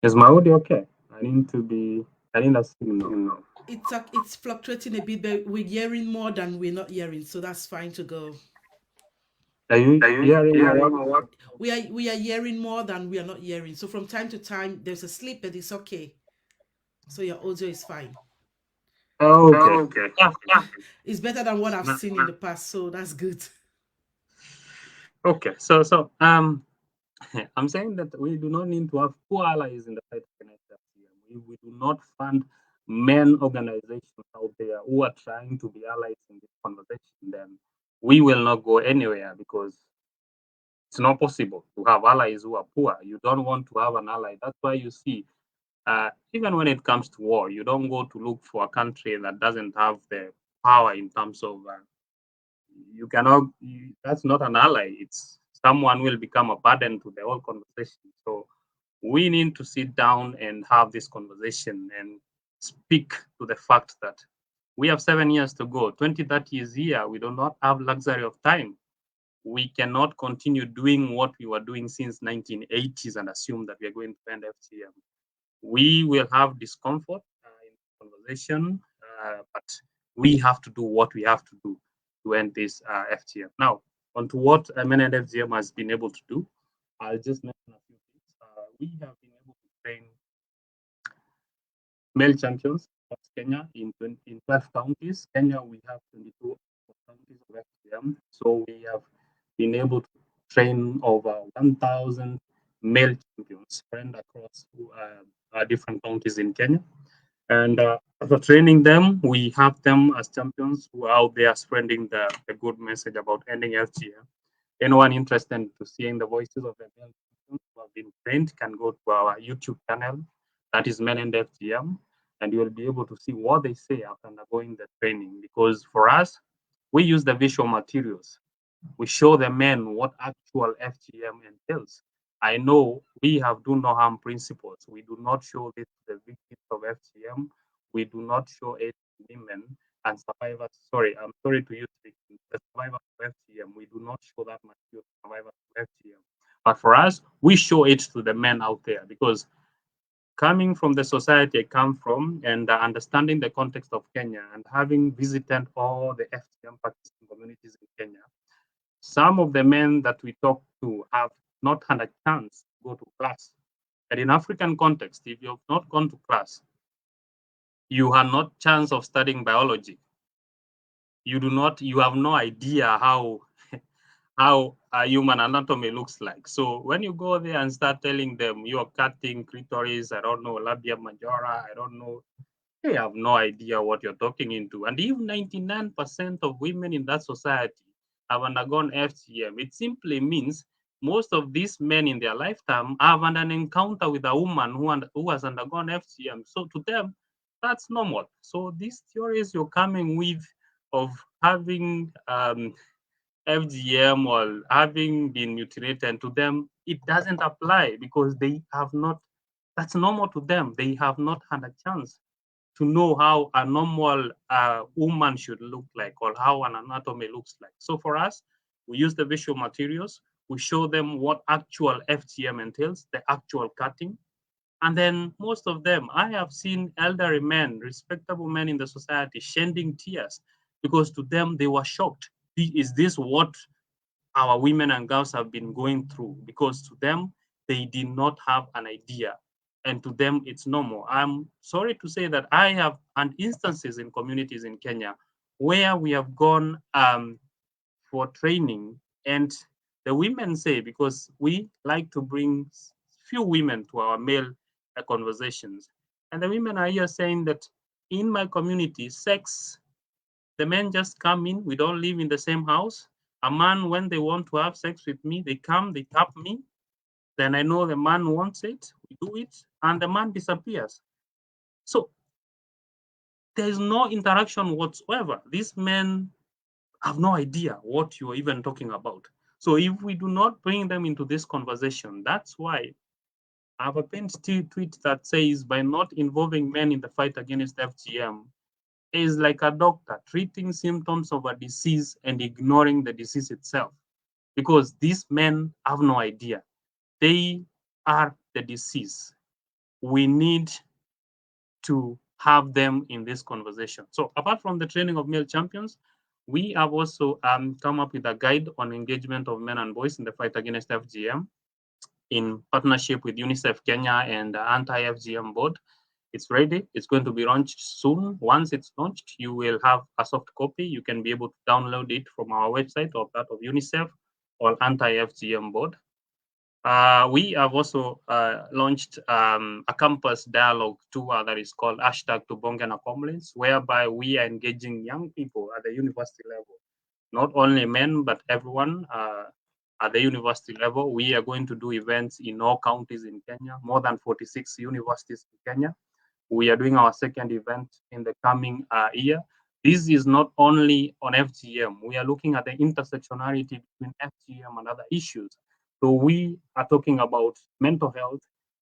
Is my audio okay? I need a signal. It's fluctuating a bit, but we're hearing more than we're not hearing, so that's fine to go. Are you hearing hearing my my word? word? We are hearing more than we are not hearing. So from time to time, there's a slip, but it's okay. So your audio is fine. Okay. Okay. Yeah, It's better than what I've yeah. seen in the past, so that's good. Okay. I'm saying that we do not need to have poor allies in the fight against FGM. We do not fund men organizations out there who are trying to be allies in this conversation, then we will not go anywhere because it's not possible to have allies who are poor. You don't want to have an ally. That's why you see, even when it comes to war, you don't go to look for a country that doesn't have the power in terms of you cannot. That's not an ally. It's someone will become a burden to the whole conversation. So we need to sit down and have this conversation and speak to the fact that we have 7 years to go. 2030 is here. We do not have luxury of time. We cannot continue doing what we were doing since 1980s and assume that we are going to end FGM. We will have discomfort in the conversation, but we have to do what we have to do to end this FGM. Now, on to what MN and FGM has been able to do. I'll just mention a few things. We have been able to train male champions of Kenya in 12 counties. Kenya, we have 22 counties of FGM. So we have been able to train over 1,000 male champions spread across different counties in Kenya. And after training them, we have them as champions who are out there spreading the good message about ending FGM. Anyone interested to seeing the voices of the male champions who have been trained can go to our YouTube channel, that is Men and FGM, and you will be able to see what they say after undergoing the training. Because for us, we use the visual materials. We show the men what actual FGM entails. I know we have do no harm principles. We do not show this to the victims of FGM. We do not show it to women and survivors. Sorry, I'm sorry to use victims. The survivors of FGM. We do not show that material to survivors of FGM. But for us, we show it to the men out there because coming from the society I come from and understanding the context of Kenya and having visited all the FGM practicing communities in Kenya, some of the men that we talk to have not had a chance to go to class. And in African context, if you have not gone to class, you have not chance of studying biology. You have no idea how a human anatomy looks like. So when you go there and start telling them you're cutting clitoris, I don't know, labia majora, I don't know, they have no idea what you're talking into. And even 99% of women in that society have undergone FGM. It simply means most of these men in their lifetime have had an encounter with a woman who has undergone FGM. So to them, that's normal. So these theories you're coming with of having FGM or having been mutilated, to them, it doesn't apply because they have not, that's normal to them. They have not had a chance to know how a normal woman should look like or how an anatomy looks like. So for us, we use the visual materials. We show them what actual FGM entails, the actual cutting. And then most of them, I have seen elderly men, respectable men in the society, shedding tears because to them, they were shocked. Is this what our women and girls have been going through? Because to them, they did not have an idea. And to them, it's normal. I'm sorry to say that I have had instances in communities in Kenya where we have gone for training, and the women say, because we like to bring few women to our male conversations, and the women are here saying that in my community, sex, the men just come in, we don't live in the same house. A man, when they want to have sex with me, they come, they tap me, then I know the man wants it, we do it, and the man disappears. So there's no interaction whatsoever. These men have no idea what you're even talking about. So if we do not bring them into this conversation, that's why I have a pinned tweet that says, by not involving men in the fight against FGM, is like a doctor treating symptoms of a disease and ignoring the disease itself. Because these men have no idea. They are the disease. We need to have them in this conversation. So apart from the training of male champions, We have also come up with a guide on engagement of men and boys in the fight against FGM in partnership with UNICEF Kenya and the Anti-FGM Board. It's ready. It's going to be launched soon. Once it's launched, you will have a soft copy. You can be able to download it from our website or that of UNICEF or Anti-FGM Board. We have also launched a campus dialogue tour that is called #Tubonge whereby we are engaging young people at the university level, not only men, but everyone at the university level. We are going to do events in all counties in Kenya, more than 46 universities in Kenya. We are doing our second event in the coming year. This is not only on FGM. We are looking at the intersectionality between FGM and other issues. So we are talking about mental health.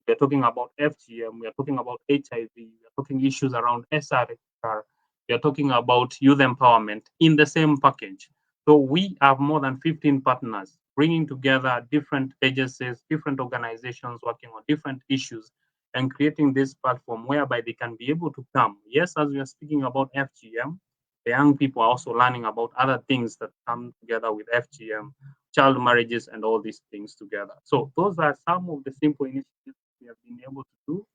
We are talking about FGM. We are talking about HIV. We are talking issues around SRHR. We are talking about youth empowerment in the same package. So we have more than 15 partners bringing together different agencies, different organizations working on different issues and creating this platform whereby they can be able to come. Yes, as we are speaking about FGM, the young people are also learning about other things that come together with FGM, child marriages, and all these things together. So those are some of the simple initiatives we have been able to do.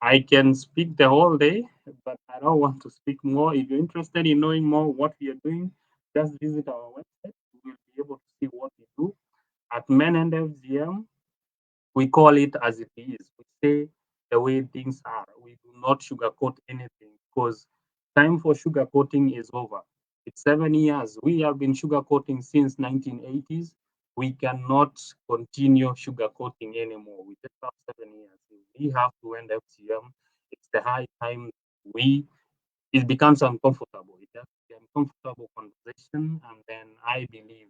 I can speak the whole day, but I don't want to speak more. If you're interested in knowing more what we are doing, just visit our website. You will be able to see what we do. At Men and FGM, we call it as it is. We say the way things are. We do not sugarcoat anything because time for sugarcoating is over. It's 7 years. We have been sugarcoating since 1980s. We cannot continue sugarcoating anymore. We just have 7 years. We have to end FGM. It's the high time it becomes uncomfortable. It has to be an uncomfortable conversation, and then I believe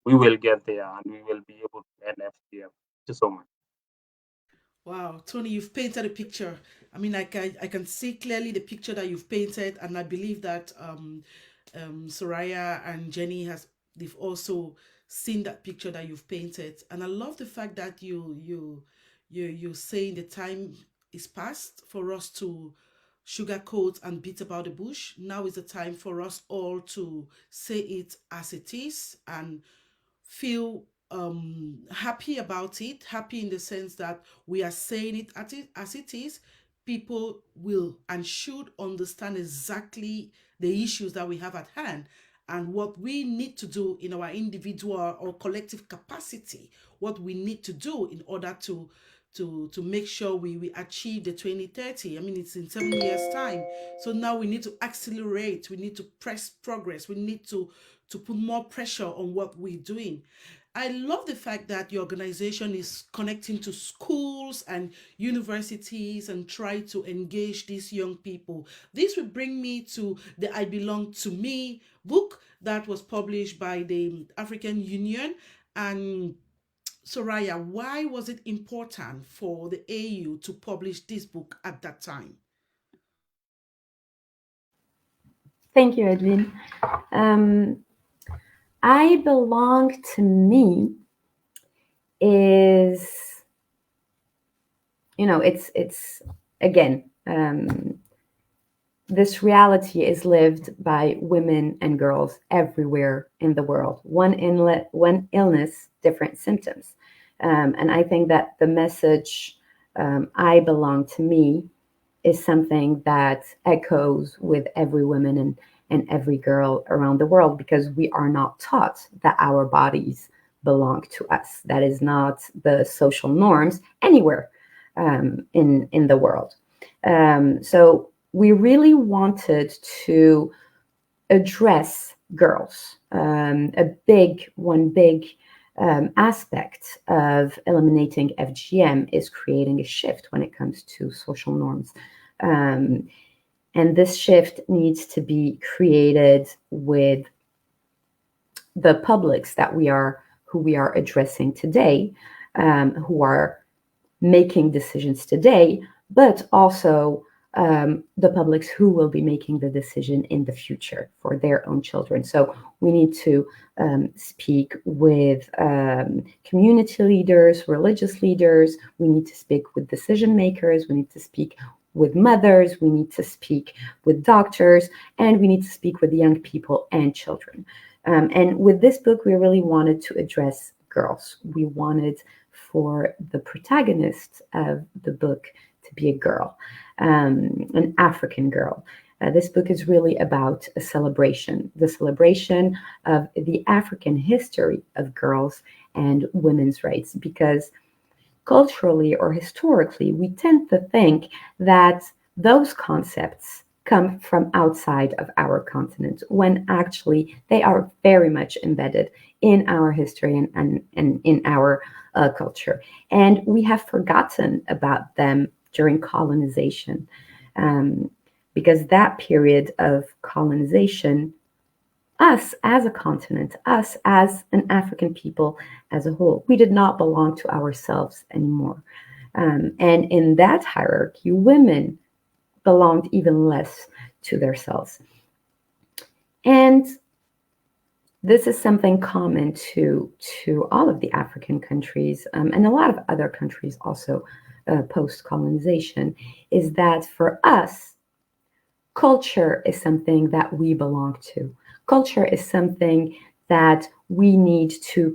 we will get there and we will be able to end FGM. Thank you so much. Wow, Tony, you've painted a picture. I mean, I can see clearly the picture that you've painted, and I believe that Soraya and Xheni they've also seen that picture that you've painted. And I love the fact that you're saying the time is past for us to sugarcoat and beat about the bush. Now is the time for us all to say it as it is and feel happy about it, happy in the sense that we are saying it as it is. People will and should understand exactly the issues that we have at hand and what we need to do in our individual or collective capacity, what we need to do in order to make sure we achieve the 2030. I mean, it's in 7 years time. So now we need to accelerate, we need to press progress, we need to put more pressure on what we're doing. I love the fact that your organization is connecting to schools and universities and try to engage these young people. This will bring me to the I Belong to Me book that was published by the African Union. And Soraya, why was it important for the AU to publish this book at that time? Thank you, Adeline. I Belong to Me is, it's again, this reality is lived by women and girls everywhere in the world. One illness, different symptoms. And I think that the message, I Belong to Me, is something that echoes with every woman and every girl around the world, because we are not taught that our bodies belong to us. That is not the social norms anywhere in the world. So we really wanted to address girls. A big aspect of eliminating FGM is creating a shift when it comes to social norms. And this shift needs to be created with the publics who we are addressing today, who are making decisions today, but also the publics who will be making the decision in the future for their own children. So we need to speak with community leaders, religious leaders. We need to speak with decision makers. We need to speak with mothers, we need to speak with doctors, and we need to speak with young people and children. And with this book, we really wanted to address girls. We wanted for the protagonist of the book to be a girl, an African girl. This book is really about a celebration, the celebration of the African history of girls and women's rights, because culturally or historically, we tend to think that those concepts come from outside of our continent, when actually they are very much embedded in our history and in our culture. And we have forgotten about them during colonization, because that period of colonization, us as a continent, us as an African people as a whole, we did not belong to ourselves anymore. And in that hierarchy, women belonged even less to themselves. And this is something common to all of the African countries, and a lot of other countries also post-colonization, is that for us, culture is something that we belong to. Culture is something that we need to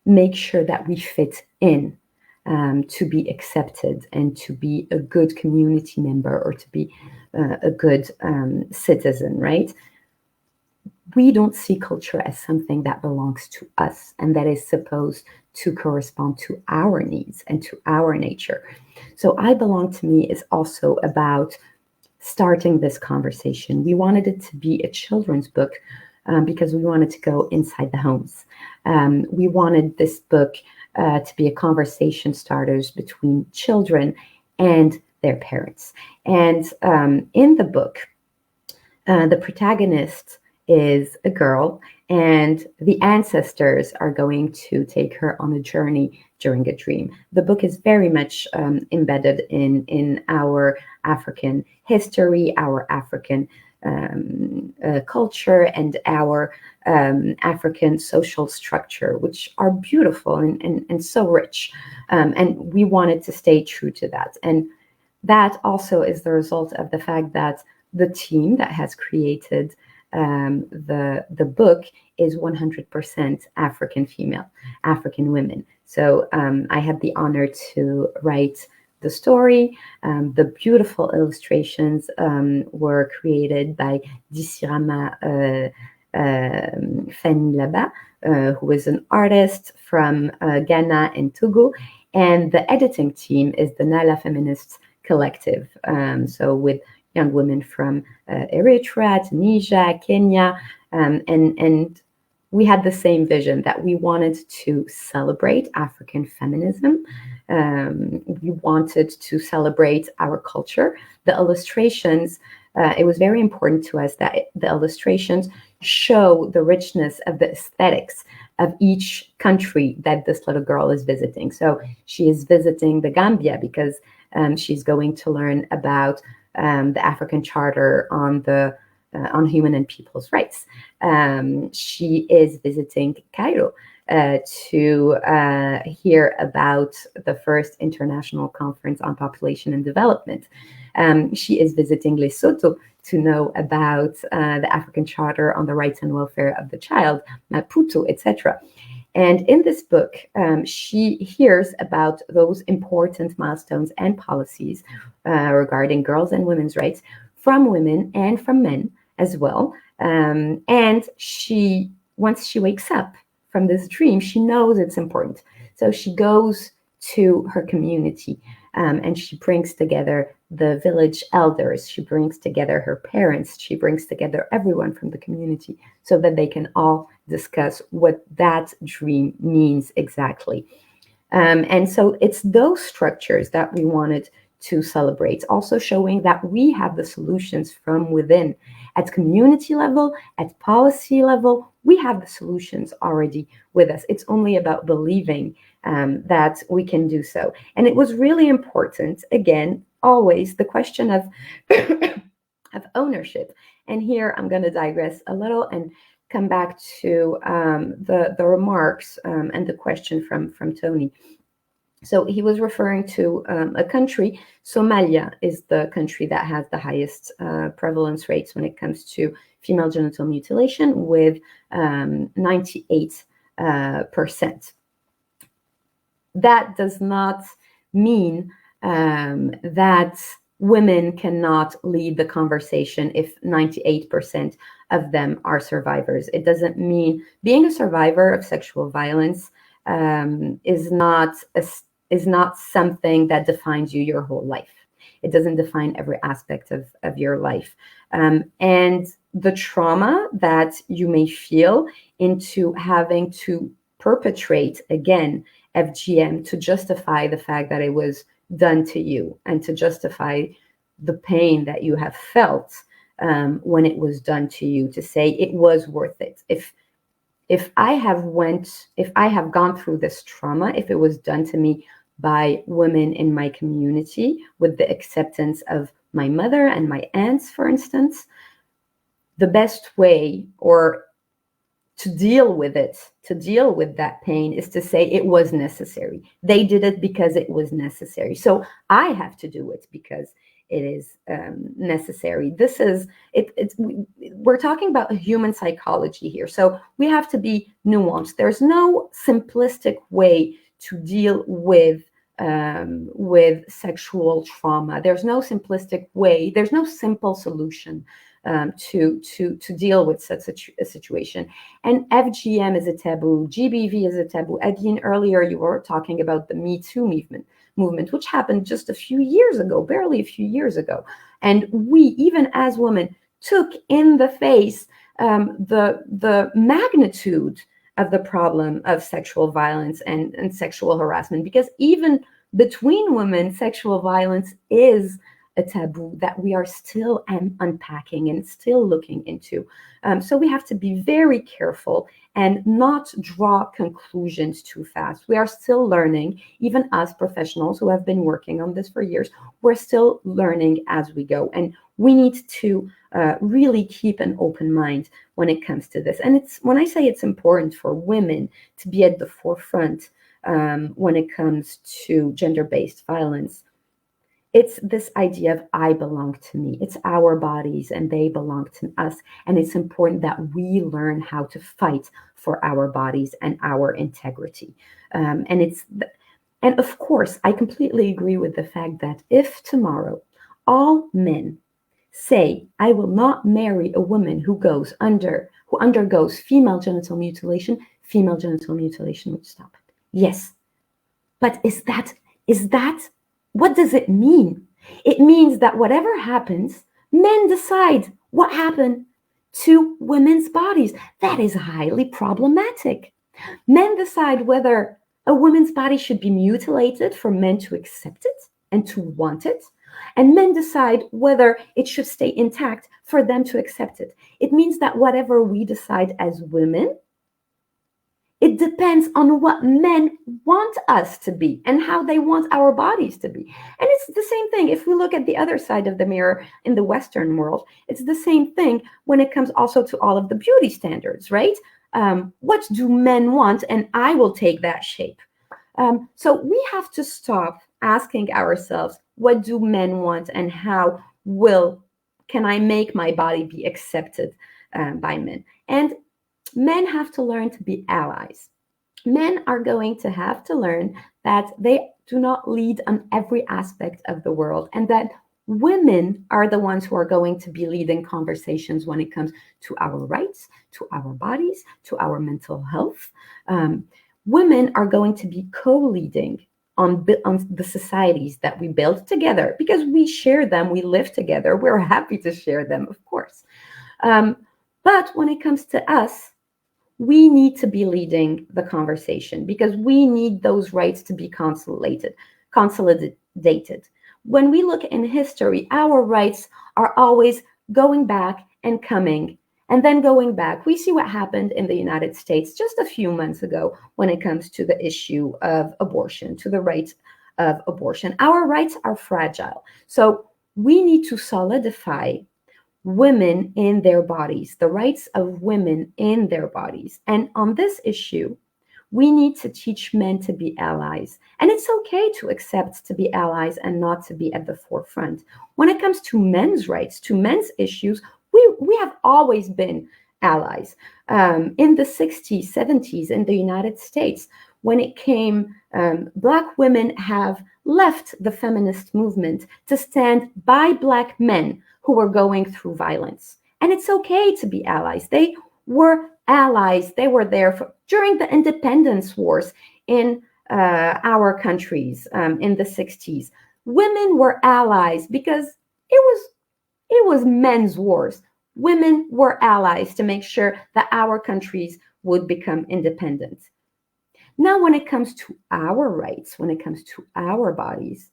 make sure that we fit in, to be accepted and to be a good community member, or to be a good citizen, right? We don't see culture as something that belongs to us and that is supposed to correspond to our needs and to our nature. So I Belong to Me is also about starting this conversation. We wanted it to be a children's book because we wanted to go inside the homes. We wanted this book to be a conversation starters between children and their parents. And in the book, the protagonist is a girl, and the ancestors are going to take her on a journey during a dream. The book is very much embedded in our African history, our African culture, and our African social structure, which are beautiful and so rich. And we wanted to stay true to that. And that also is the result of the fact that the team that has created the book is 100% African female, African women. So I had the honor to write the story. The beautiful illustrations were created by Disirama Fanilaba, who is an artist from Ghana and Togo. And the editing team is the Nala Feminists Collective. So with young women from Eritrea, Tunisia, Kenya, and we had the same vision that we wanted to celebrate African feminism. We wanted to celebrate our culture. The illustrations, it was very important to us that the illustrations show the richness of the aesthetics of each country that this little girl is visiting. So she is visiting the Gambia because she's going to learn about the African Charter on human and people's rights. She is visiting Cairo to hear about the first international conference on population and development. She is visiting Lesotho to know about the African Charter on the rights and welfare of the child, Maputo, etc. And in this book, she hears about those important milestones and policies regarding girls' and women's rights from women and from men as well. And once she wakes up from this dream, she knows it's important. So she goes to her community and she brings together the village elders. She brings together her parents. She brings together everyone from the community so that they can all discuss what that dream means exactly. And so it's those structures that we wanted to celebrate, also showing that we have the solutions from within. At community level, at policy level, we have the solutions already with us. It's only about believing that we can do so. And it was really important, again, always the question of, of ownership. And here I'm going to digress a little and come back to the remarks and the question from Tony. So he was referring to a country. Somalia is the country that has the highest prevalence rates when it comes to female genital mutilation, with 98%. That does not mean that women cannot lead the conversation if 98% of them are survivors. It doesn't mean being a survivor of sexual violence is not something that defines you your whole life. It doesn't define every aspect of your life. And the trauma that you may feel into having to perpetrate, again, FGM to justify the fact that it was done to you, and to justify the pain that you have felt when it was done to you, to say it was worth it. If I have gone through this trauma, if it was done to me by women in my community, with the acceptance of my mother and my aunts, for instance, the best way, or to deal with that pain, is to say it was necessary. They did it because it was necessary. So I have to do it because it is necessary. This is it. We're talking about human psychology here, so we have to be nuanced. There's no simplistic way to deal with sexual trauma. There's no simplistic way. There's no simple solution to deal with such a situation. And FGM is a taboo. GBV is a taboo. Adeline, earlier you were talking about the Me Too movement, which happened just a few years ago, barely a few years ago. And we, even as women, took in the face the magnitude of the problem of sexual violence and sexual harassment, because even between women, sexual violence is a taboo that we are still unpacking and still looking into. So we have to be very careful and not draw conclusions too fast. We are still learning, even us professionals who have been working on this for years, we're still learning as we go. And we need to really keep an open mind when it comes to this. And when I say it's important for women to be at the forefront when it comes to gender-based violence, it's this idea of I belong to me. It's our bodies and they belong to us. And it's important that we learn how to fight for our bodies and our integrity. And of course, I completely agree with the fact that if tomorrow all men say, I will not marry a woman who undergoes female genital mutilation would stop it. Yes. But is that what does it mean? It means that whatever happens, men decide what happened to women's bodies. That is highly problematic. Men decide whether a woman's body should be mutilated for men to accept it and to want it. And men decide whether it should stay intact for them to accept it. It means that whatever we decide as women, it depends on what men want us to be and how they want our bodies to be. And it's the same thing if we look at the other side of the mirror in the Western world. It's the same thing when it comes also to all of the beauty standards, right? What do men want? And I will take that shape. So we have to stop asking ourselves, what do men want and how can I make my body be accepted by men? And men have to learn to be allies. Men are going to have to learn that they do not lead on every aspect of the world, and that women are the ones who are going to be leading conversations when it comes to our rights, to our bodies, to our mental health. Women are going to be co-leading on the societies that we build together, because we share them, we live together, we're happy to share them, of course. But when it comes to us, we need to be leading the conversation, because we need those rights to be consolidated. When we look in history, our rights are always going back and coming, and then going back. We see what happened in the United States just a few months ago when it comes to the issue of abortion, to the rights of abortion. Our rights are fragile. So we need to solidify women in their bodies, the rights of women in their bodies. And on this issue, We need to teach men to be allies. And it's okay to accept to be allies and not to be at the forefront. When it comes to men's rights, to men's issues, we have always been allies. In the 60s, 70s in the United States, when it came, Black women have left the feminist movement to stand by Black men who were going through violence. And it's okay to be allies. They were allies. They were there during the independence wars in our countries in the 60s. Women were allies because it was men's wars. Women were allies to make sure that our countries would become independent. Now, when it comes to our rights, when it comes to our bodies,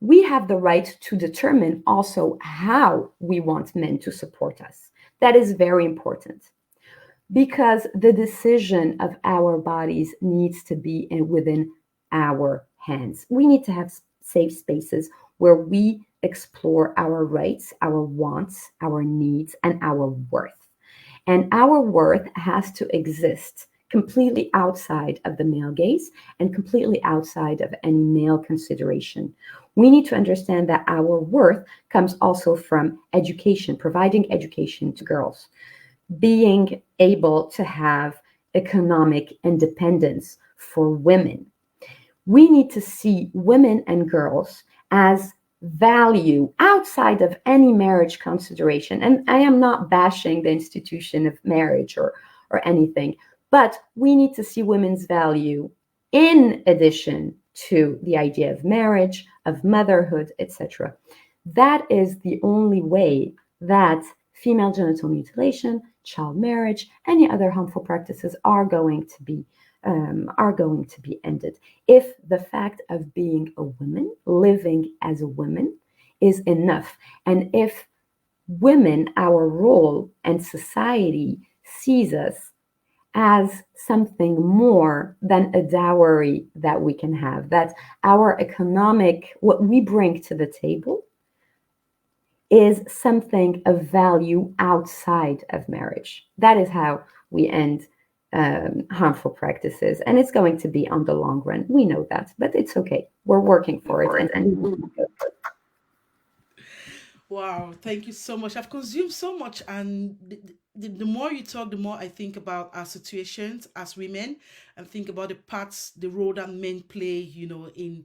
we have the right to determine also how we want men to support us. That is very important because the decision of our bodies needs to be within our hands. We need to have safe spaces where we explore our rights, our wants, our needs, and our worth. And our worth has to exist completely outside of the male gaze and completely outside of any male consideration. We need to understand that our worth comes also from education, providing education to girls, being able to have economic independence for women. We need to see women and girls as value outside of any marriage consideration. And I am not bashing the institution of marriage or anything, but we need to see women's value in addition to the idea of marriage, of motherhood, etc. That is the only way that female genital mutilation, child marriage, any other harmful practices are going to be ended. If the fact of being a woman, living as a woman, is enough, and if women, our role and society sees us as something more than a dowry that we can have, that our economic, what we bring to the table is something of value outside of marriage. That is how we end harmful practices. And it's going to be on the long run. We know that, but it's okay. We're working for it. And Wow, thank you so much. I've consumed so much, and the more you talk, the more I think about our situations as women, and think about the parts, the role that men play, in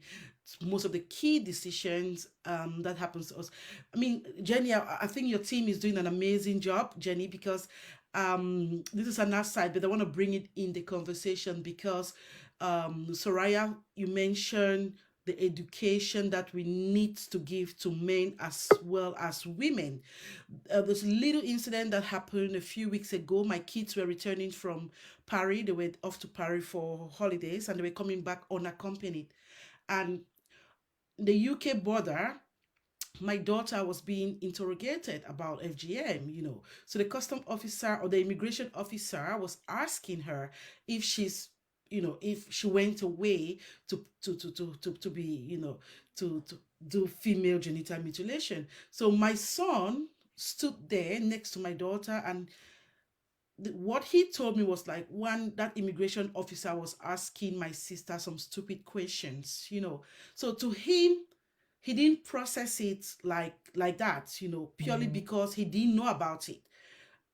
most of the key decisions that happens to us. I mean, Jenny, I think your team is doing an amazing job, Jenny, because this is an aside, but I want to bring it in the conversation because Soraya, you mentioned the education that we need to give to men as well as women. There's a little incident that happened a few weeks ago. My kids were returning from Paris. They were off to Paris for holidays and they were coming back unaccompanied. And the UK border, my daughter was being interrogated about FGM. So the custom officer or the immigration officer was asking her if if she went away to be, to do female genital mutilation. So my son stood there next to my daughter, and what he told me was like, one, that immigration officer was asking my sister some stupid questions. So to him, he didn't process it like that, purely because he didn't know about it.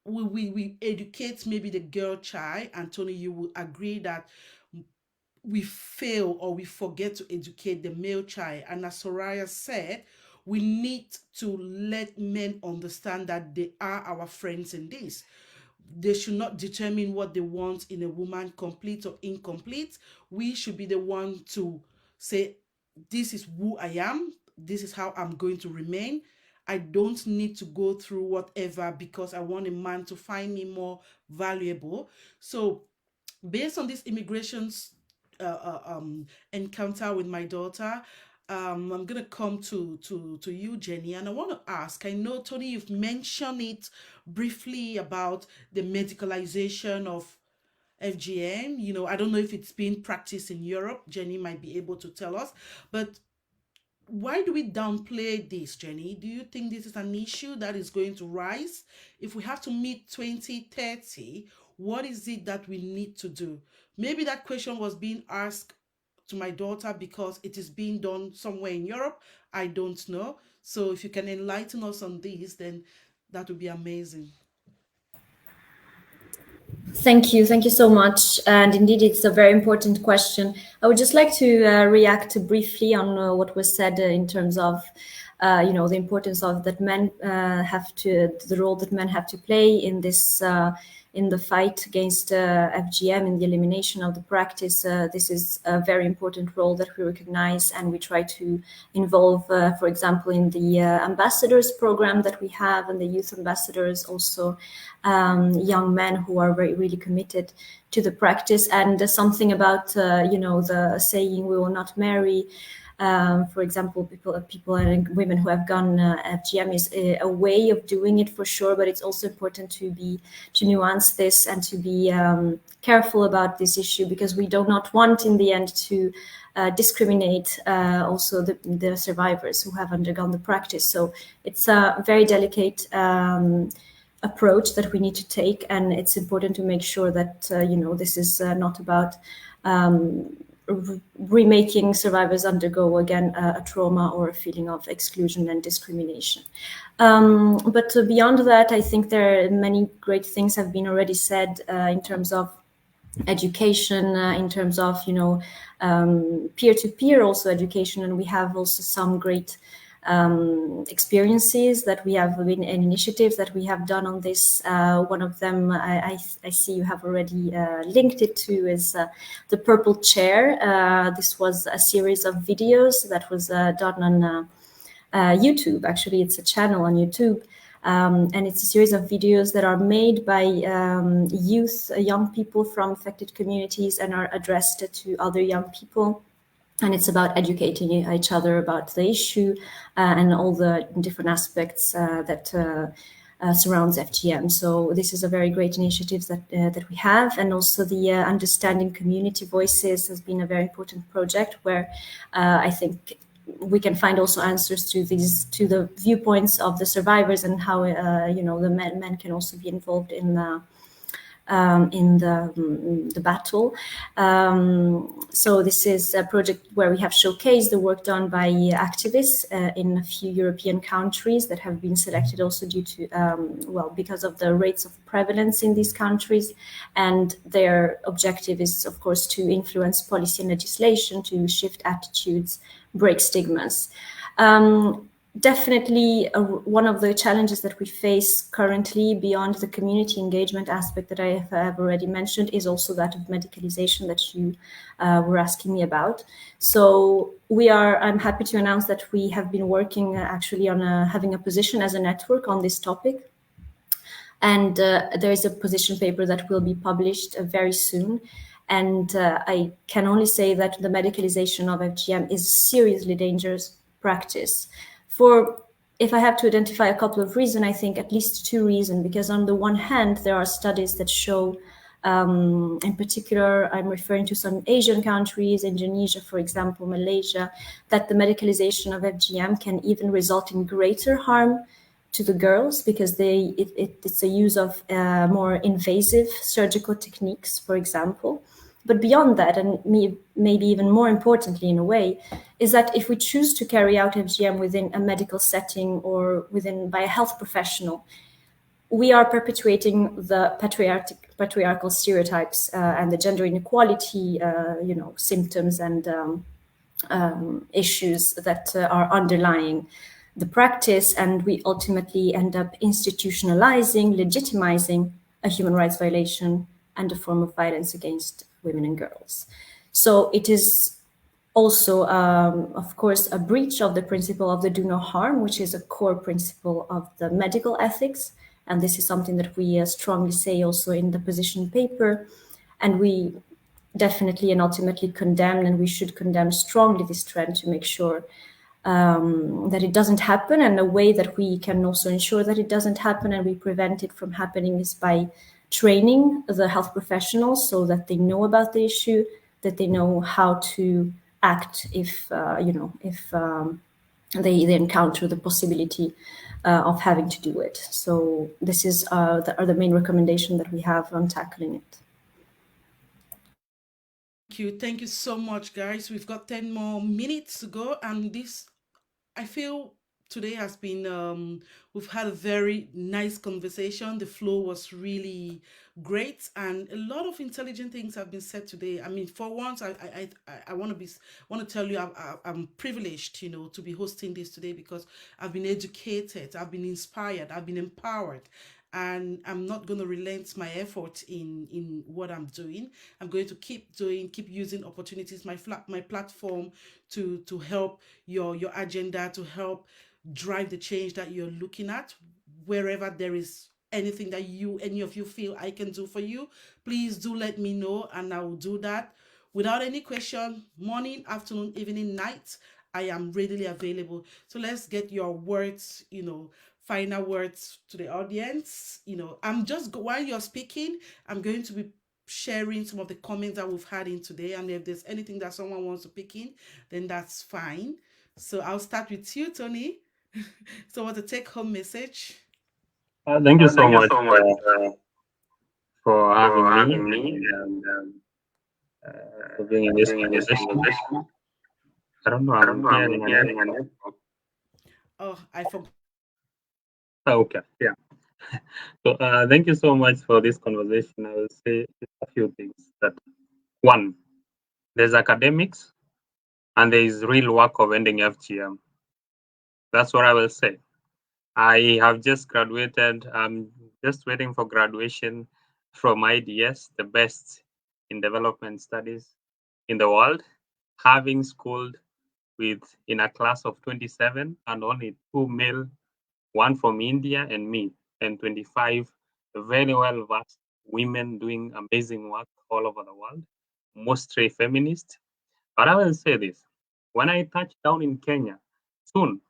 We educate maybe the girl child, and Tony, you will agree that we fail or we forget to educate the male child. And as Soraya said, we need to let men understand that they are our friends in this. They should not determine what they want in a woman, complete or incomplete. We should be the one to say, this is who I am, this is how I'm going to remain. I don't need to go through whatever because I want a man to find me more valuable. So based on this immigrations encounter with my daughter, I'm gonna come to you, Jenny, and I want to ask. I know, Tony, you've mentioned it briefly about the medicalization of FGM. I don't know if it's been practiced in Europe. Jenny might be able to tell us, but why do we downplay this, Jenny? Do you think this is an issue that is going to rise? If we have to meet 2030, What is it that we need to do? Maybe that question was being asked to my daughter because it is being done somewhere in Europe. I don't know. So if you can enlighten us on this, then that would be amazing. Thank you so much. And indeed, it's a very important question. I would just like to react briefly on what was said in terms of, the importance of that men the role that men have to play in this, in the fight against FGM, in the elimination of the practice. This is a very important role that we recognize, and we try to involve, for example, in the ambassadors program that we have, and the youth ambassadors, also young men who are really committed to the practice. And something about, the saying, we will not marry. For example, people and women who have gone FGM is a way of doing it for sure, but it's also important to nuance this and to be careful about this issue, because we do not want in the end to discriminate also the survivors who have undergone the practice. So it's a very delicate approach that we need to take, and it's important to make sure that this is not about remaking survivors undergo again a trauma or a feeling of exclusion and discrimination. But beyond that, I think there are many great things have been already said in terms of education, in terms of peer-to-peer also education, and we have also some great experiences that we have been, and initiatives that we have done on this. One of them I see you have already linked it to is the Purple Chair. This was a series of videos that was done on YouTube. Actually, it's a channel on YouTube. And it's a series of videos that are made by youth, young people from affected communities, and are addressed to other young people. And it's about educating each other about the issue and all the different aspects that surrounds FGM. So this is a very great initiative that we have. And also the Understanding Community Voices has been a very important project where I think we can find also answers to the viewpoints of the survivors, and how the men can also be involved in the battle. So this is a project where we have showcased the work done by activists in a few European countries that have been selected also due to, because of the rates of prevalence in these countries. And their objective is, of course, to influence policy and legislation, to shift attitudes, break stigmas. Definitely one of the challenges that we face currently, beyond the community engagement aspect that I have already mentioned, is also that of medicalization that you were asking me about. So I'm happy to announce that we have been working actually on having a position as a network on this topic. And there is a position paper that will be published very soon. And I can only say that the medicalization of FGM is a seriously dangerous practice. If I have to identify a couple of reasons, I think at least two reasons, because on the one hand, there are studies that show, in particular, I'm referring to some Asian countries, Indonesia, for example, Malaysia, that the medicalization of FGM can even result in greater harm to the girls, because it's a use of more invasive surgical techniques, for example. But beyond that, and maybe even more importantly in a way, is that if we choose to carry out FGM within a medical setting or by a health professional, we are perpetuating the patriarchal stereotypes and the gender inequality, symptoms and issues that are underlying the practice, and we ultimately end up institutionalizing, legitimizing a human rights violation and a form of violence against women and girls. So it is also, of course, a breach of the principle of the do no harm, which is a core principle of the medical ethics. And this is something that we strongly say also in the position paper. And we definitely and ultimately condemn, and we should condemn strongly this trend to make sure that it doesn't happen. And a way that we can also ensure that it doesn't happen and we prevent it from happening is by training the health professionals so that they know about the issue, that they know how to act if they encounter the possibility of having to do it. So this is the main recommendation that we have on tackling it. Thank you so much, guys. We've got 10 more minutes to go, and I feel today has been we've had a very nice conversation. The flow was really great, and a lot of intelligent things have been said today. I mean, for once, I want to tell you I'm privileged, to be hosting this today, because I've been educated, I've been inspired, I've been empowered, and I'm not going to relent my effort in what I'm doing. I'm going to keep using opportunities, my platform, to help your agenda, to help drive the change that you're looking at. Wherever there is anything that any of you feel I can do for you, please do let me know, and I will do that without any question. Morning, afternoon, evening, night, I am readily available. So let's get your words, final words to the audience. I'm just while you're speaking, I'm going to be sharing some of the comments that we've had in today, and if there's anything that someone wants to pick in, then that's fine. So I'll start with you, Tony. So what's the take-home message? Thank you so Thank you much so much for having for me having me and and for being in this being in this conversation. conversation. I don't know, I don't I'm know, I'm hearing an hearing an echo. echo. Oh, I forgot. Okay, yeah. So thank you so much for this conversation. I will say a few things. That one, there's academics and there is real work of ending FGM. That's what I will say. I have just graduated. I'm just waiting for graduation from IDS, the best in development studies in the world, having schooled in a class of 27 and only 2 male, one from India and me, and 25 very well versed women doing amazing work all over the world, mostly feminist. But I will say this, when I touch down in Kenya soon,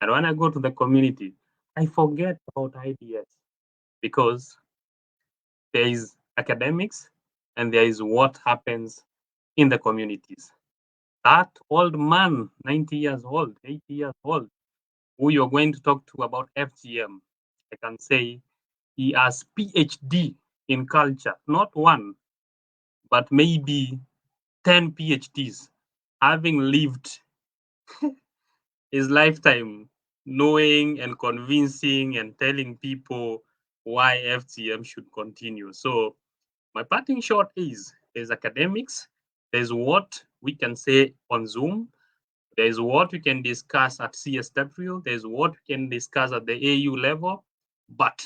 and when I go to the community, I forget about IDS, because there is academics and there is what happens in the communities. That old man, 90 years old, 80 years old, who you're going to talk to about FGM, I can say he has PhD in culture, not one, but maybe 10 PhDs, having lived his lifetime knowing and convincing and telling people why FGM should continue. So my parting shot is there's academics, there's what we can say on Zoom, there's what we can discuss at CSW, there's what we can discuss at the AU level, but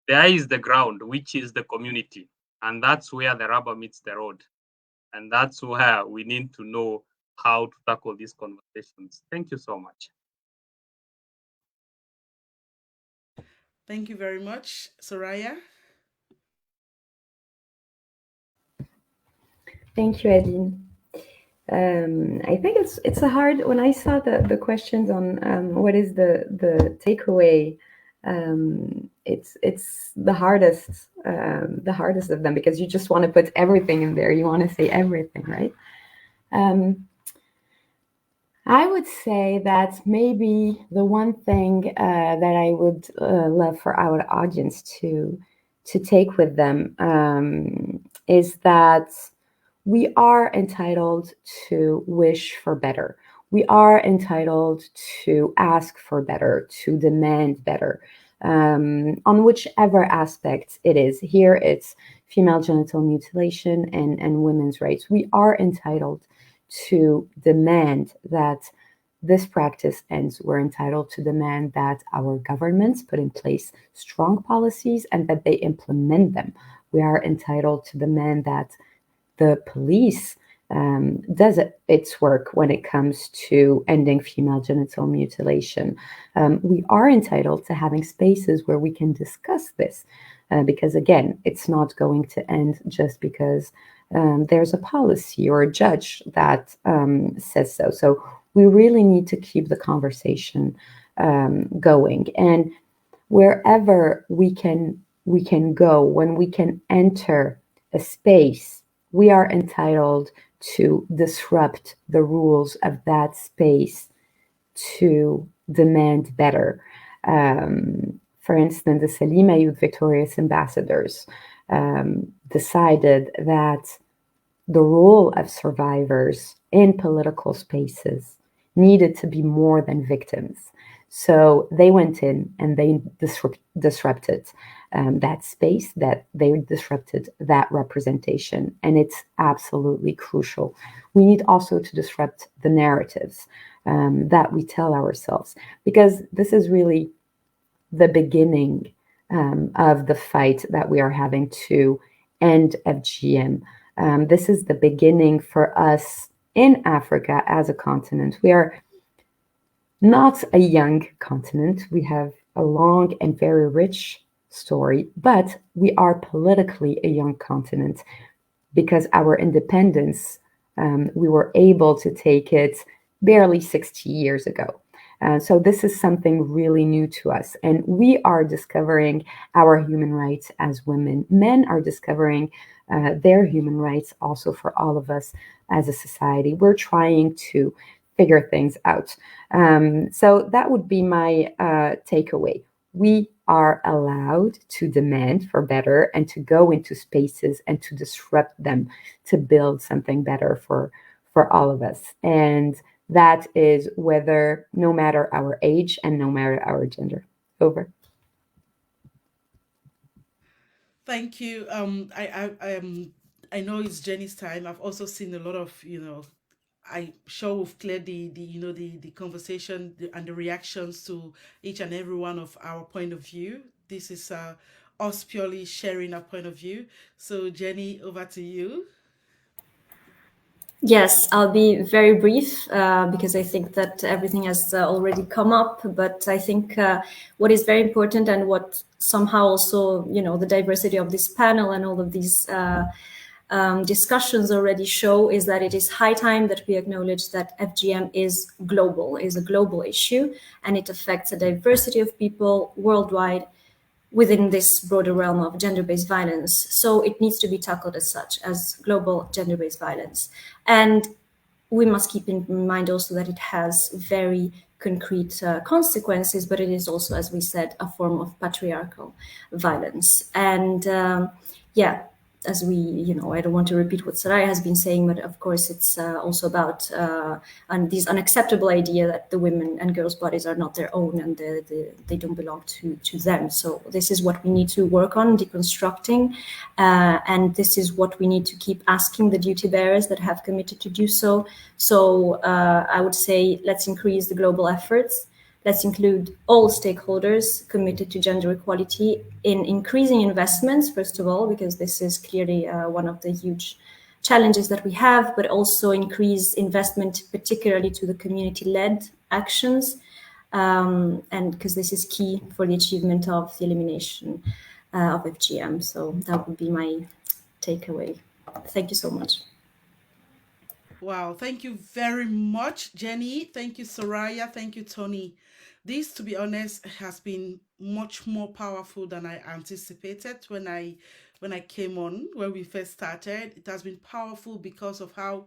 there is the ground, which is the community. And that's where the rubber meets the road. And that's where we need to know how to tackle these conversations. Thank you so much. Thank you very much, Soraya. Thank you, Adeline. I think it's a hard. When I saw the questions on what is the takeaway, it's the hardest of them, because you just want to put everything in there. You want to say everything, right? I would say that maybe the one thing that I would love for our audience to take with them is that we are entitled to wish for better. We are entitled to ask for better, to demand better, on whichever aspect it is. Here it's female genital mutilation and women's rights. We are entitled to demand that this practice ends. We're entitled to demand that our governments put in place strong policies and that they implement them. We are entitled to demand that the police does its work when it comes to ending female genital mutilation. We are entitled to having spaces where we can discuss this, because again, it's not going to end just because there's a policy or a judge that says so. So we really need to keep the conversation going, and wherever we can go, when we can enter a space, we are entitled to disrupt the rules of that space to demand better. For instance, the Salima Youth Victorious Ambassadors decided that the role of survivors in political spaces needed to be more than victims. So they went in and they disrupted that space, that they disrupted that representation. And it's absolutely crucial. We need also to disrupt the narratives that we tell ourselves, because this is really the beginning of the fight that we are having to end FGM. This is the beginning for us in Africa as a continent. We are not a young continent. We have a long and very rich story, but we are politically a young continent because our independence, we were able to take it barely 60 years ago. So this is something really new to us. And we are discovering our human rights as women. Men are discovering their human rights also for all of us as a society. We're trying to figure things out. So that would be my takeaway. We are allowed to demand for better and to go into spaces and to disrupt them to build something better for all of us. And that is whether, no matter our age and no matter our gender. Over. Thank you. I know it's Jenny's time. I've also seen a lot of, I'm sure we've cleared the conversation and the reactions to each and every one of our point of view. This is us purely sharing our point of view. So Jenny, over to you. Yes, I'll be very brief because I think that everything has already come up. But I think what is very important, and what somehow also, the diversity of this panel and all of these discussions already show, is that it is high time that we acknowledge that FGM is a global issue, and it affects a diversity of people worldwide within this broader realm of gender-based violence. So it needs to be tackled as such, as global gender-based violence. And we must keep in mind also that it has very concrete consequences, but it is also, as we said, a form of patriarchal violence. And as we, I don't want to repeat what Soraya has been saying, but of course it's also about this unacceptable idea that the women and girls' bodies are not their own and they don't belong to them. So this is what we need to work on, deconstructing, and this is what we need to keep asking the duty bearers that have committed to do so. So I would say, let's increase the global efforts. Let's include all stakeholders committed to gender equality in increasing investments, first of all, because this is clearly one of the huge challenges that we have, but also increase investment, particularly to the community-led actions, and because this is key for the achievement of the elimination of FGM. So that would be my takeaway. Thank you so much. Wow, thank you very much, Jenny. Thank you, Soraya. Thank you, Tony. This, to be honest, has been much more powerful than I anticipated when I came on, when we first started. It has been powerful because of how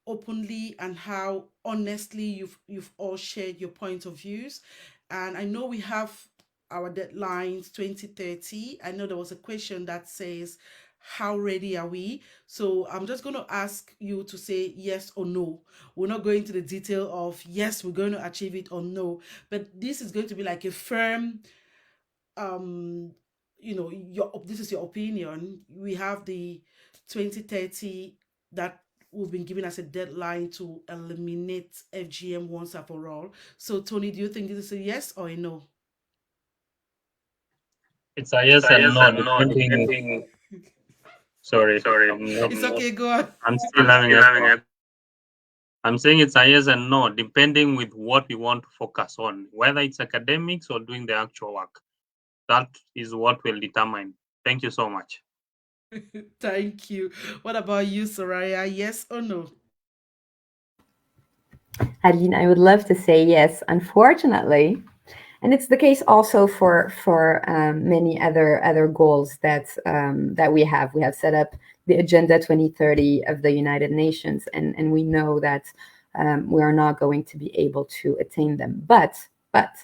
openly and how honestly you've all shared your point of views. And I know we have our deadlines 2030. I know there was a question that says, how ready are we? So I'm just going to ask you to say yes or no. We're not going to the detail of yes, we're going to achieve it, or no, but this is going to be like a firm this is your opinion. We have the 2030 that we've been given as a deadline to eliminate FGM once and for all. So Tony, do you think this is a yes or a no? It's a yes and no, depending. Sorry, It's okay, go on. I'm still having a. I'm saying it's a yes and no, depending with what we want to focus on, whether it's academics or doing the actual work. That is what will determine. Thank you so much. Thank you. What about you, Soraya? Yes or no? Adeline, I would love to say yes. Unfortunately, and it's the case also for many other goals that we have. We have set up the Agenda 2030 of the United Nations, and we know that we are not going to be able to attain them. But But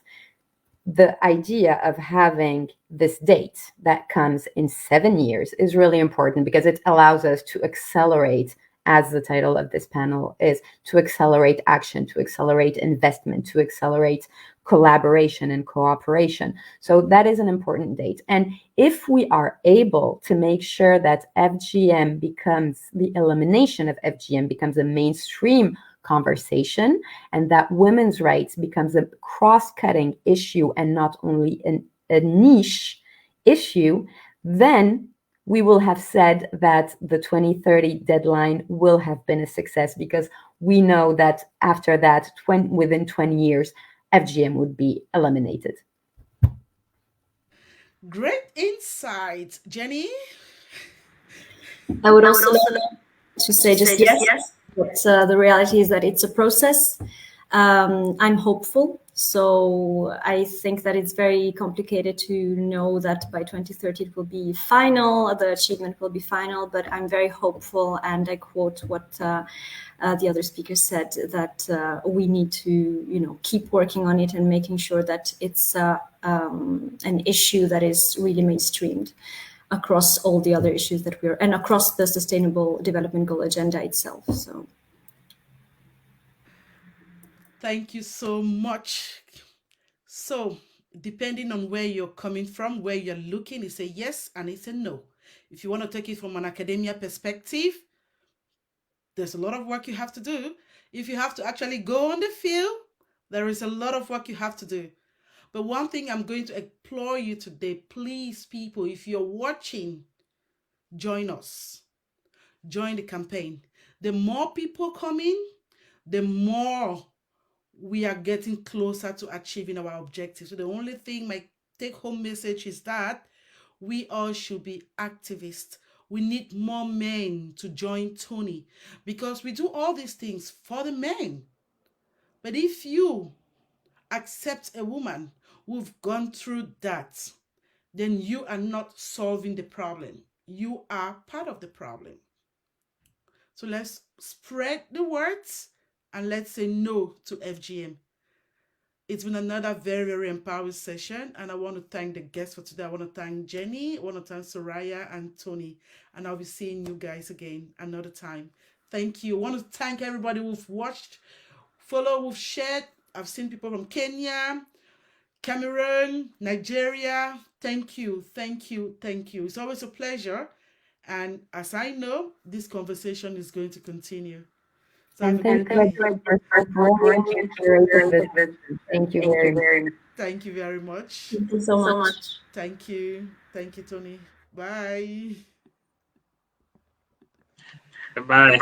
the idea of having this date that comes in 7 years is really important because it allows us to accelerate, as the title of this panel is, to accelerate action, to accelerate investment, to accelerate collaboration and cooperation. So that is an important date. And if we are able to make sure that FGM becomes, the elimination of FGM becomes a mainstream conversation, and that women's rights becomes a cross-cutting issue and not only a niche issue, then we will have said that the 2030 deadline will have been a success, because we know that after that, within 20 years, FGM would be eliminated. Great insight, Xheni. I would also love to say just yes. But the reality is that it's a process. I'm hopeful. So I think that it's very complicated to know that by 2030 it will be final, the achievement will be final, but I'm very hopeful, and I quote what the other speaker said, that we need to keep working on it and making sure that it's an issue that is really mainstreamed across all the other issues that and across the Sustainable Development Goal agenda itself. So thank you so much. So depending on where you're coming from, where you're looking, it's a yes and it's a no. If you want to take it from an academia perspective, there's a lot of work you have to do. If you have to actually go on the field, there is a lot of work you have to do. But one thing I'm going to implore you today, please, people, if you're watching, join us. Join the campaign. The more people come in, the more we are getting closer to achieving our objectives. So the only thing, my take-home message is that we all should be activists. We need more men to join Tony, because we do all these things for the men. But if you accept a woman who've gone through that, then you are not solving the problem. You are part of the problem. So let's spread the words and let's say no to FGM. It's been another very, very empowering session, and I want to thank the guests for today. I want to thank Xheni, I want to thank Soraya and Tony, and I'll be seeing you guys again another time. Thank you. I want to thank everybody who've watched, followed, who've shared. I've seen people from Kenya, Cameroon, Nigeria. Thank you, thank you, thank you. It's always a pleasure. And as I know, this conversation is going to continue. So and thank you for bringing and curating this. Thank you very much. Thank you very much. thank you so much. Thank you. Thank you, Tony. Bye. Bye.